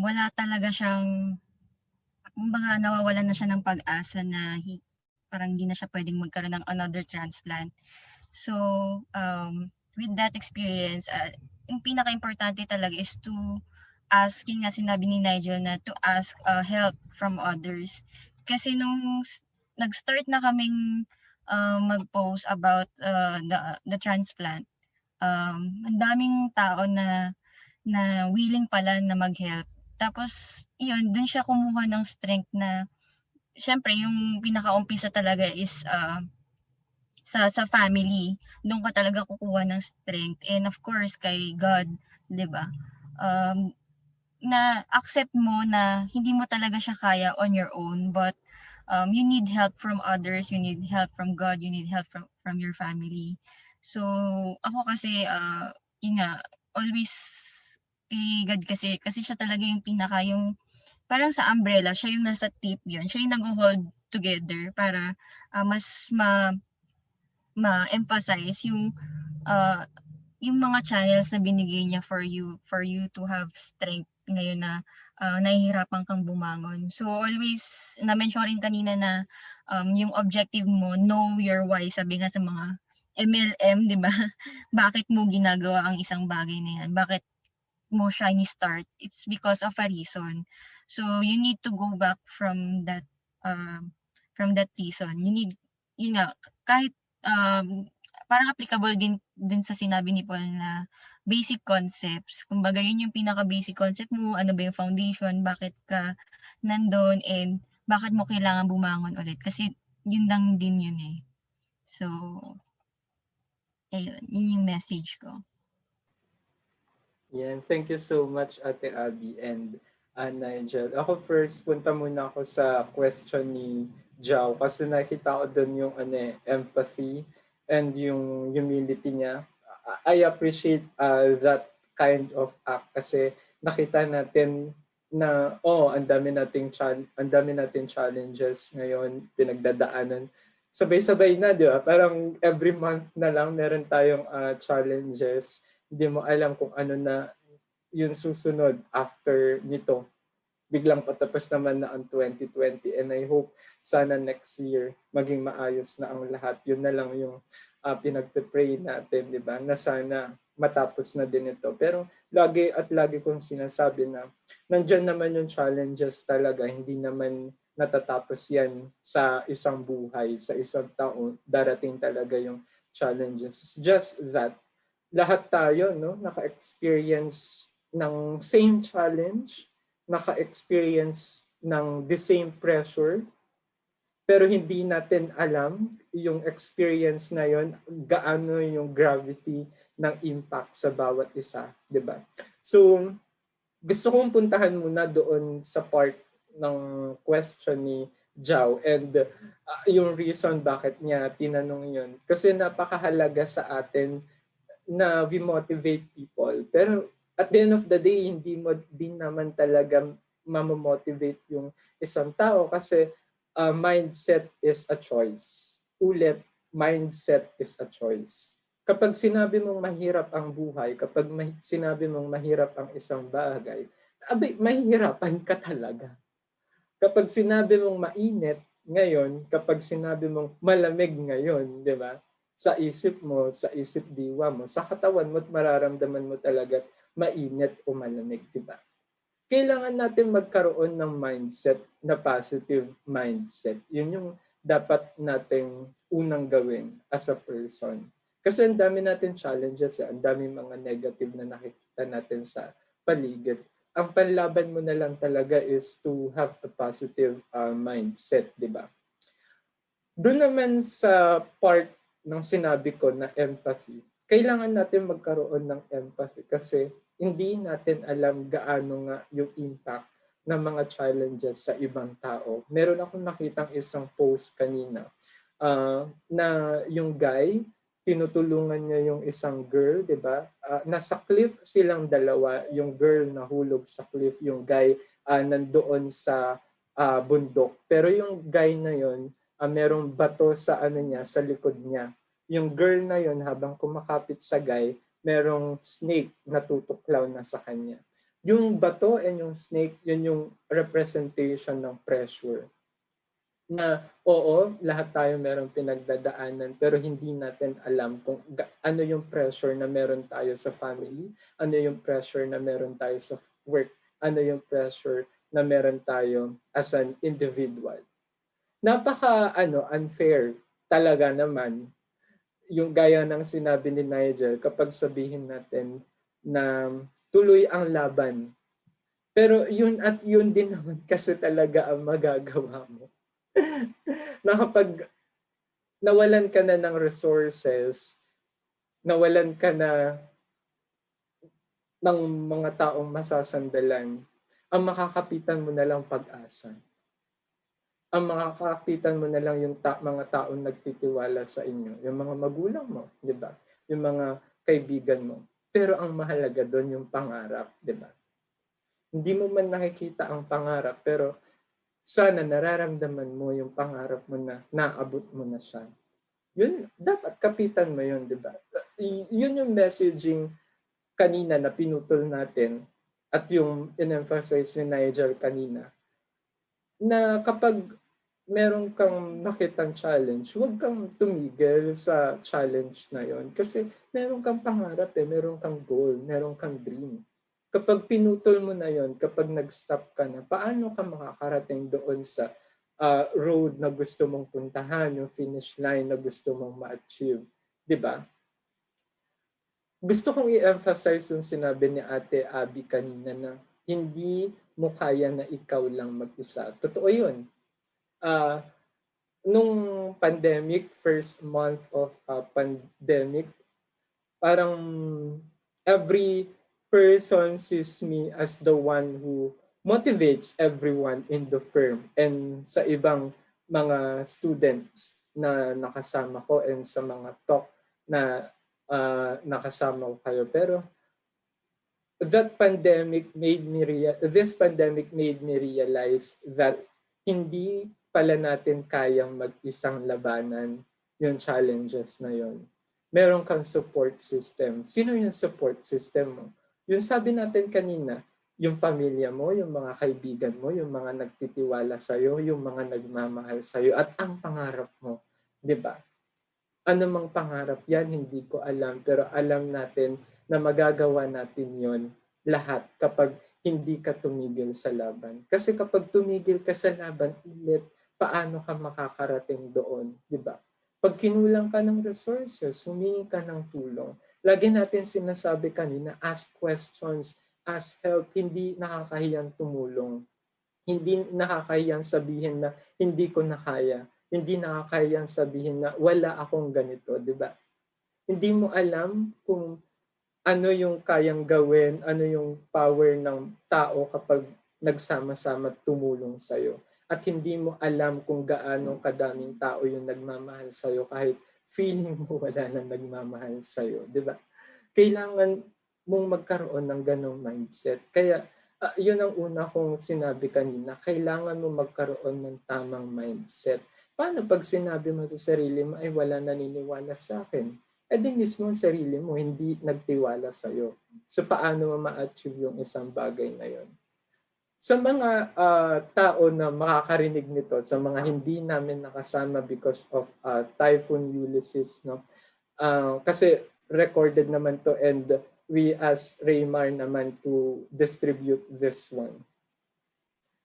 wala talaga siyang kumbaga nawawalan na siya ng pag-asa na parang hindi na siya puwedeng magkaroon ng another transplant. So, with that experience, yung pinakaimportante talaga is to ask, yun nga sinabi ni Nydjelle na to ask help from others. Kasi nung nag-start na kaming mag-post about the transplant, ang daming tao na willing pala na mag-help. Tapos yun, dun siya kumuha ng strength na siyempre yung pinakaumpisa talaga is sa family. Doon ka talaga kukuha ng strength, and of course kay God, 'di ba? Um, na accept mo na hindi mo talaga siya kaya on your own, but you need help from others, you need help from God, you need help from your family. So ako kasi yun nga, always kay God, kasi siya talaga yung pinaka, yung parang sa umbrella, siya yung nasa tip, yun siya yung nag-hold together para mas ma-emphasize ah, yung mga channels na binigay niya for you to have strength ngayon na nahihirapan kang bumangon. So always na-mention rin kanina na yung objective mo, know your why, sabi nga sa mga MLM, 'di ba? Bakit mo ginagawa ang isang bagay na yan? Bakit mo siya ni-start? It's because of a reason. So you need to go back from that reason. You need, yun nga, kahit parang applicable din sa sinabi ni Paul na basic concepts. Kumbaga yun yung pinaka-basic concept mo, ano ba yung foundation, bakit ka nandun, and bakit mo kailangan bumangon ulit. Kasi yun lang din yun eh. So, ayun, yun yung message ko. Yan. Thank you so much, Ate Abby and Nigel. Ako first, punta muna ako sa question ni Jao kasi nakita ko doon yung empathy and yung humility niya. I appreciate that kind of act kasi nakita natin na ang dami nating challenges ngayon pinagdadaanan. Sabay-sabay na, di ba? Parang every month na lang meron tayong challenges, hindi mo alam kung ano na yung susunod after nito. Biglang patapos naman na ang 2020 and I hope sana next year maging maayos na ang lahat. Yun na lang yung pinagpe-pray natin, di ba? Na sana matapos na din ito. Pero lagi kong sinasabi na nandyan naman yung challenges talaga. Hindi naman natatapos yan sa isang buhay, sa isang taon. Darating talaga yung challenges. Just that lahat tayo naka-experience ng same challenge, naka-experience ng the same pressure, pero hindi natin alam yung experience na yon, gaano yung gravity ng impact sa bawat isa, 'di ba? So, gusto kong puntahan muna doon sa part ng question ni Jao and yung reason bakit niya tinanong yun. Kasi napakahalaga sa atin na we motivate people. Pero at the end of the day, hindi mo din naman talaga mamomotivate yung isang tao kasi mindset is a choice. Ulit, mindset is a choice. Kapag sinabi mong mahirap ang buhay, kapag sinabi mong mahirap ang isang bagay, mahihirapan ka talaga. Kapag sinabi mong mainit ngayon, kapag sinabi mong malamig ngayon, di ba? Sa isip mo, sa isip diwa mo, sa katawan mo, mararamdaman mo talaga mainit o malamig, di ba? Kailangan natin magkaroon ng mindset na positive mindset. Yun yung dapat nating unang gawin as a person. Kasi ang dami natin challenges, ang dami mga negative na nakikita natin sa paligid. Ang panlaban mo na lang talaga is to have a positive mindset, di ba? Doon naman sa part ng sinabi ko na empathy, kailangan natin magkaroon ng empathy kasi hindi natin alam gaano nga yung impact ng mga challenges sa ibang tao. Meron akong nakitang isang post kanina na yung guy, tinutulungan niya yung isang girl, di ba? Nasa cliff silang dalawa, yung girl nahulog sa cliff, yung guy nandoon sa bundok. Pero yung guy na yon, merong bato sa niya, sa likod niya. Yung girl na yon habang kumakapit sa guy, merong snake na tutuklaw na sa kanya. Yung bato and yung snake, yun yung representation ng pressure. Na oo, lahat tayo merong pinagdadaanan pero hindi natin alam kung ano yung pressure na meron tayo sa family, ano yung pressure na meron tayo sa work, ano yung pressure na meron tayo as an individual. Napaka unfair talaga naman yung gaya ng sinabi ni Nydjelle, kapag sabihin natin na tuloy ang laban. Pero yun at yun din naman kasi talaga ang magagawa mo. Na kapag nawalan ka na ng resources, nawalan ka na ng mga taong masasandalan, ang makakapitan mo na lang pag-asa. Ang makakapitan mo na lang yung mga taong nagtitiwala sa inyo, yung mga magulang mo, di ba? Yung mga kaibigan mo. Pero ang mahalaga doon yung pangarap, di ba? Hindi mo man nakikita ang pangarap, pero sana nararamdaman mo yung pangarap mo na naabot mo na siya. Yun, dapat kapitan mo yun, di ba? Yun yung messaging kanina na pinutol natin at yung in-emphasize ni Nigel kanina, na kapag meron kang nakitang challenge, huwag kang tumigil sa challenge na yon. Kasi meron kang pangarap meron kang goal, meron kang dream. Kapag pinutol mo na yon, kapag nag-stop ka na, paano ka makakarating doon sa road na gusto mong puntahan, yung finish line na gusto mong ma-achieve? Diba? Gusto kong i-emphasize yung sinabi ni Ate Abby kanina na hindi mo kaya na ikaw lang mag-isa. Totoo yun. Nung pandemic, first month of pandemic, parang every person sees me as the one who motivates everyone in the firm and sa ibang mga students na nakasama ko and sa mga talk na nakasama ko kayo. Pero this pandemic made me realize that hindi pala natin kayang mag-isang labanan yung challenges na yon. Meron kang support system. Sino yung support system mo? Yung sabi natin kanina, yung pamilya mo, yung mga kaibigan mo, yung mga nagtitiwala sa'yo, yung mga nagmamahal sa'yo, at ang pangarap mo. Diba? Ano mang pangarap yan, hindi ko alam. Pero alam natin na magagawa natin yon lahat kapag hindi ka tumigil sa laban. Kasi kapag tumigil ka sa laban ulit, paano ka makakarating doon? Diba? Pag kinulang ka ng resources, humingi ka ng tulong. Lagi natin sinasabi kanina, ask questions, ask help. Hindi nakakahiyang tumulong. Hindi nakakahiyang sabihin na hindi ko na kaya. Hindi nakakahiyang sabihin na wala akong ganito, di ba? Hindi mo alam kung ano yung kayang gawin, ano yung power ng tao kapag nagsama-sama tumulong sa'yo. At hindi mo alam kung gaano kadaming tao yung nagmamahal sa'yo kahit feeling mo wala na nagmamahal sa'yo, di ba? Kailangan mong magkaroon ng ganong mindset. Kaya yun ang una kong sinabi kanina, kailangan mo magkaroon ng tamang mindset. Paano pag sinabi mo sa sarili mo, ay wala naniniwala sa akin? Eh di mismo ang sarili mo hindi nagtiwala sa'yo. So paano mo ma-achieve yung isang bagay na yun? Sa mga tao na makakarinig nito, sa mga hindi namin nakasama because of Typhoon Ulysses, no? Kasi recorded naman to and we asked Raymar naman to distribute this one.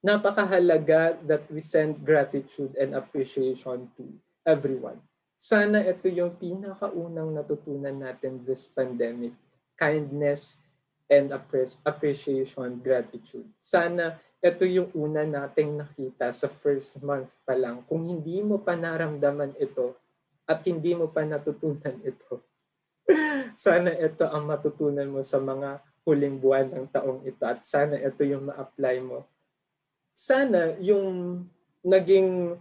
Napakahalaga that we send gratitude and appreciation to everyone. Sana ito yung pinakaunang natutunan natin this pandemic. Kindness and appreciation, gratitude. Sana ito yung una nating nakita sa first month pa lang. Kung hindi mo pa naramdaman ito at hindi mo pa natutunan ito, sana ito ang matutunan mo sa mga huling buwan ng taong ito at sana ito yung ma-apply mo. Sana yung naging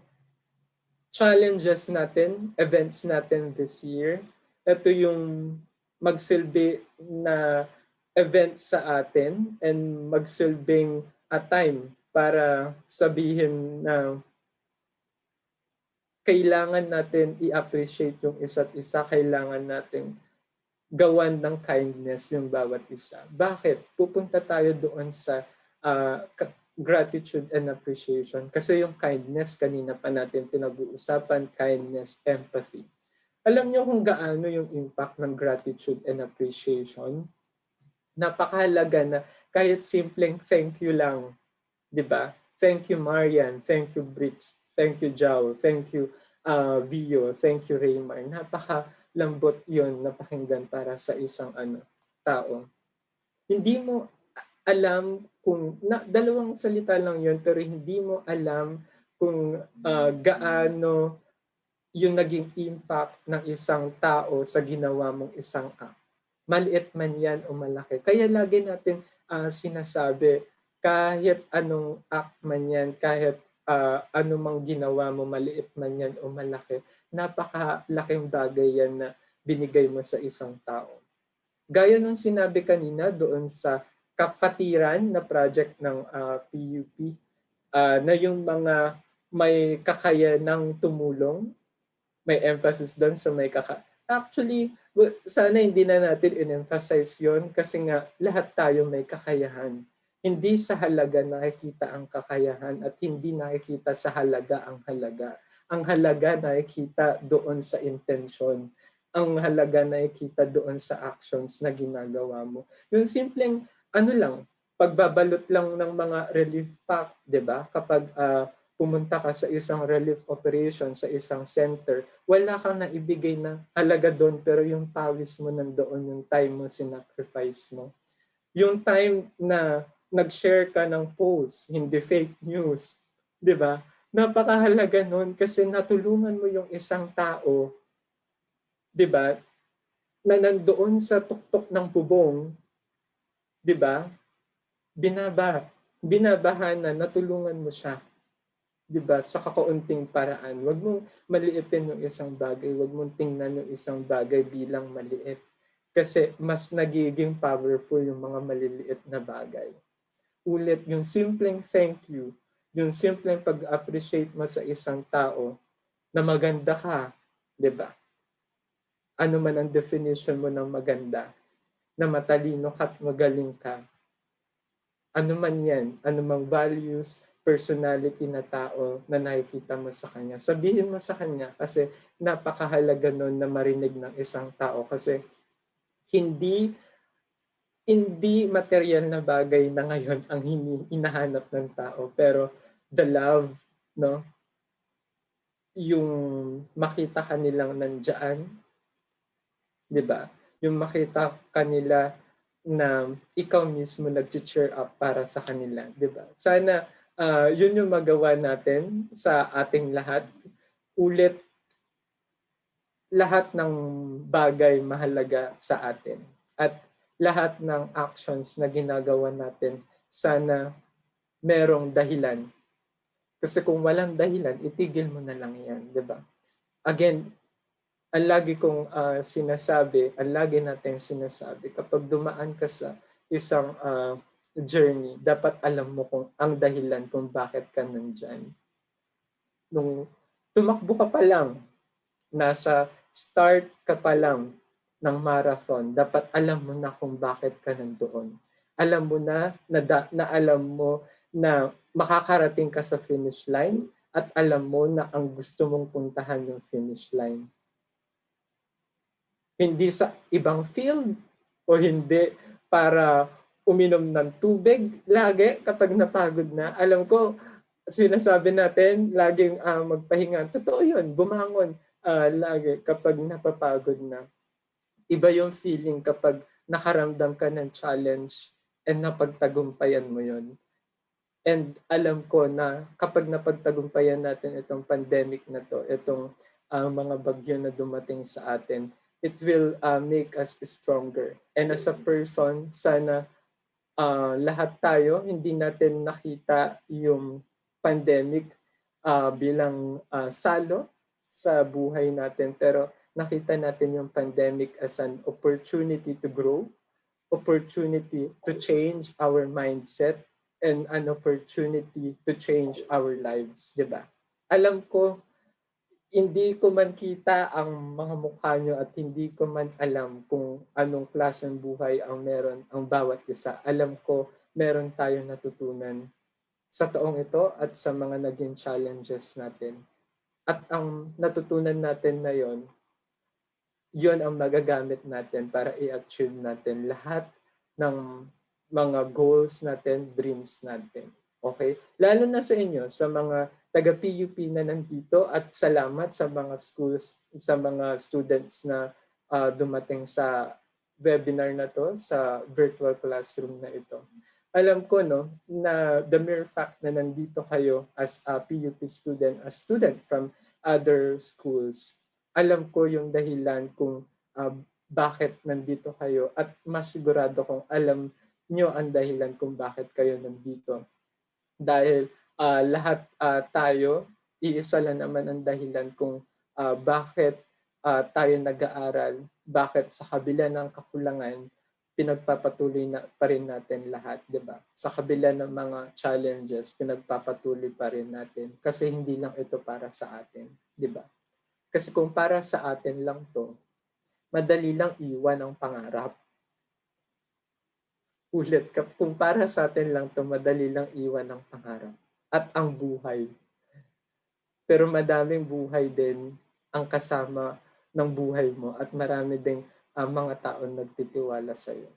challenges natin, events natin this year, ito yung magsilbi na event sa atin and magsilbing a time para sabihin na kailangan natin i-appreciate yung isa't isa, kailangan natin gawan ng kindness yung bawat isa. Bakit? Pupunta tayo doon sa gratitude and appreciation. Kasi yung kindness, kanina pa natin pinag-uusapan, kindness, empathy. Alam niyo kung gaano yung impact ng gratitude and appreciation? Napakahalaga na kahit simpleng thank you lang, di ba? Thank you Marian, thank you Brits, thank you Jao, thank you Vio, thank you Raymar. lambot yon na pakinggan para sa isang tao. Hindi mo alam kung dalawang salita lang yon, pero hindi mo alam kung gaano yung naging impact ng isang tao sa ginawa mong isang act. Maliit man yan o malaki. Kaya lagi natin sinasabi, kahit anong act man yan, kahit anumang ginawa mo, maliit man yan o malaki, napakalaking bagay yan na binigay mo sa isang tao. Gaya ng sinabi kanina doon sa kakatiran na project ng PUP, na yung mga may kakayanang tumulong, may emphasis doon sa may Actually, sana hindi na natin in-emphasize yon kasi nga lahat tayo may kakayahan. Hindi sa halaga nakikita ang kakayahan at hindi nakikita sa halaga ang halaga. Ang halaga nakikita doon sa intention. Ang halaga nakikita doon sa actions na ginagawa mo. Yung simpleng lang, pagbabalot lang ng mga relief pack, 'di ba? Kapag pumunta ka sa isang relief operation, sa isang center, wala kang naibigay na halaga doon, pero yung pawis mo nandoon, yung time mo, sinacrifice mo. Yung time na nag-share ka ng post, hindi fake news, di ba? Napakahalaga noon kasi natulungan mo yung isang tao, di ba, na nandoon sa tuktok ng bubong, di ba? Binabahan na natulungan mo siya. 'Di ba, sa kakaunting paraan. Huwag mong maliitin yung isang bagay, huwag mong tingnan yung isang bagay bilang maliit. Kasi mas nagiging powerful yung mga maliliit na bagay. Ulit, yung simpleng thank you, yung simpleng pag-appreciate mo sa isang tao na maganda ka, 'di ba? Ano man ang definition mo ng maganda, na matalino ka at magaling ka. Ano man yan, anumang values, personality na tao na nakikita mo sa kanya. Sabihin mo sa kanya kasi napakahalaga nun na marinig ng isang tao kasi hindi material na bagay na ngayon ang hinahanap ng tao, pero the love, no? Yung makita kanilang nandiyan, 'di ba? Yung makita kanila na ikaw mismo nag-cheer up para sa kanila, 'di ba? Sana yun yung magawa natin sa ating lahat. Ulit, lahat ng bagay mahalaga sa atin. At lahat ng actions na ginagawa natin, sana merong dahilan. Kasi kung walang dahilan, itigil mo na lang yan, di ba? Again, ang lagi kong sinasabi, ang lagi natin sinasabi, kapag dumaan ka sa isang journey, dapat alam mo kung ang dahilan kung bakit ka nandyan. Nung tumakbo ka pa lang, nasa start ka pa lang ng marathon, dapat alam mo na kung bakit ka nandoon. Alam mo na alam mo na makakarating ka sa finish line at alam mo na ang gusto mong puntahan yung finish line. Hindi sa ibang field o hindi para uminom ng tubig lagi kapag napagod na. Alam ko, sinasabi natin, laging magpahinga. Totoo yun, bumangon lagi kapag napapagod na. Iba yung feeling kapag nakaramdam ka ng challenge and napagtagumpayan mo yun. And alam ko na kapag napagtagumpayan natin itong pandemic na to, itong mga bagyo na dumating sa atin, it will make us stronger. And as a person, sana lahat tayo, hindi natin nakita yung pandemic bilang salo sa buhay natin, pero nakita natin yung pandemic as an opportunity to grow, opportunity to change our mindset, and an opportunity to change our lives, di ba? Alam ko, hindi ko man kita ang mga mukha nyo at hindi ko man alam kung anong klaseng buhay ang meron ang bawat isa. Alam ko, meron tayong natutunan sa taong ito at sa mga naging challenges natin. At ang natutunan natin na yon ang magagamit natin para i-achieve natin lahat ng mga goals natin, dreams natin. Okay? Lalo na sa inyo, sa mga taga-PUP na nandito, at salamat sa mga schools, sa mga students na dumating sa webinar na to, sa virtual classroom na ito. Alam ko no na the mere fact na nandito kayo as a PUP student, a student from other schools, alam ko yung dahilan kung bakit nandito kayo at mas sigurado kong alam nyo ang dahilan kung bakit kayo nandito. Dahil lahat tayo, iisa lang naman ang dahilan kung bakit tayo nag-aaral, bakit sa kabila ng kakulangan, pinagpapatuloy na pa rin natin lahat, di ba? Sa kabila ng mga challenges, pinagpapatuloy pa rin natin kasi hindi lang ito para sa atin, di ba? Kasi kung para sa atin lang to, madali lang iwan ang pangarap. Ulit, kung para sa atin lang to, madali lang iwan ang pangarap at ang buhay. Pero madaming buhay din ang kasama ng buhay mo at marami ding mga taon nagtitiwala sa iyo.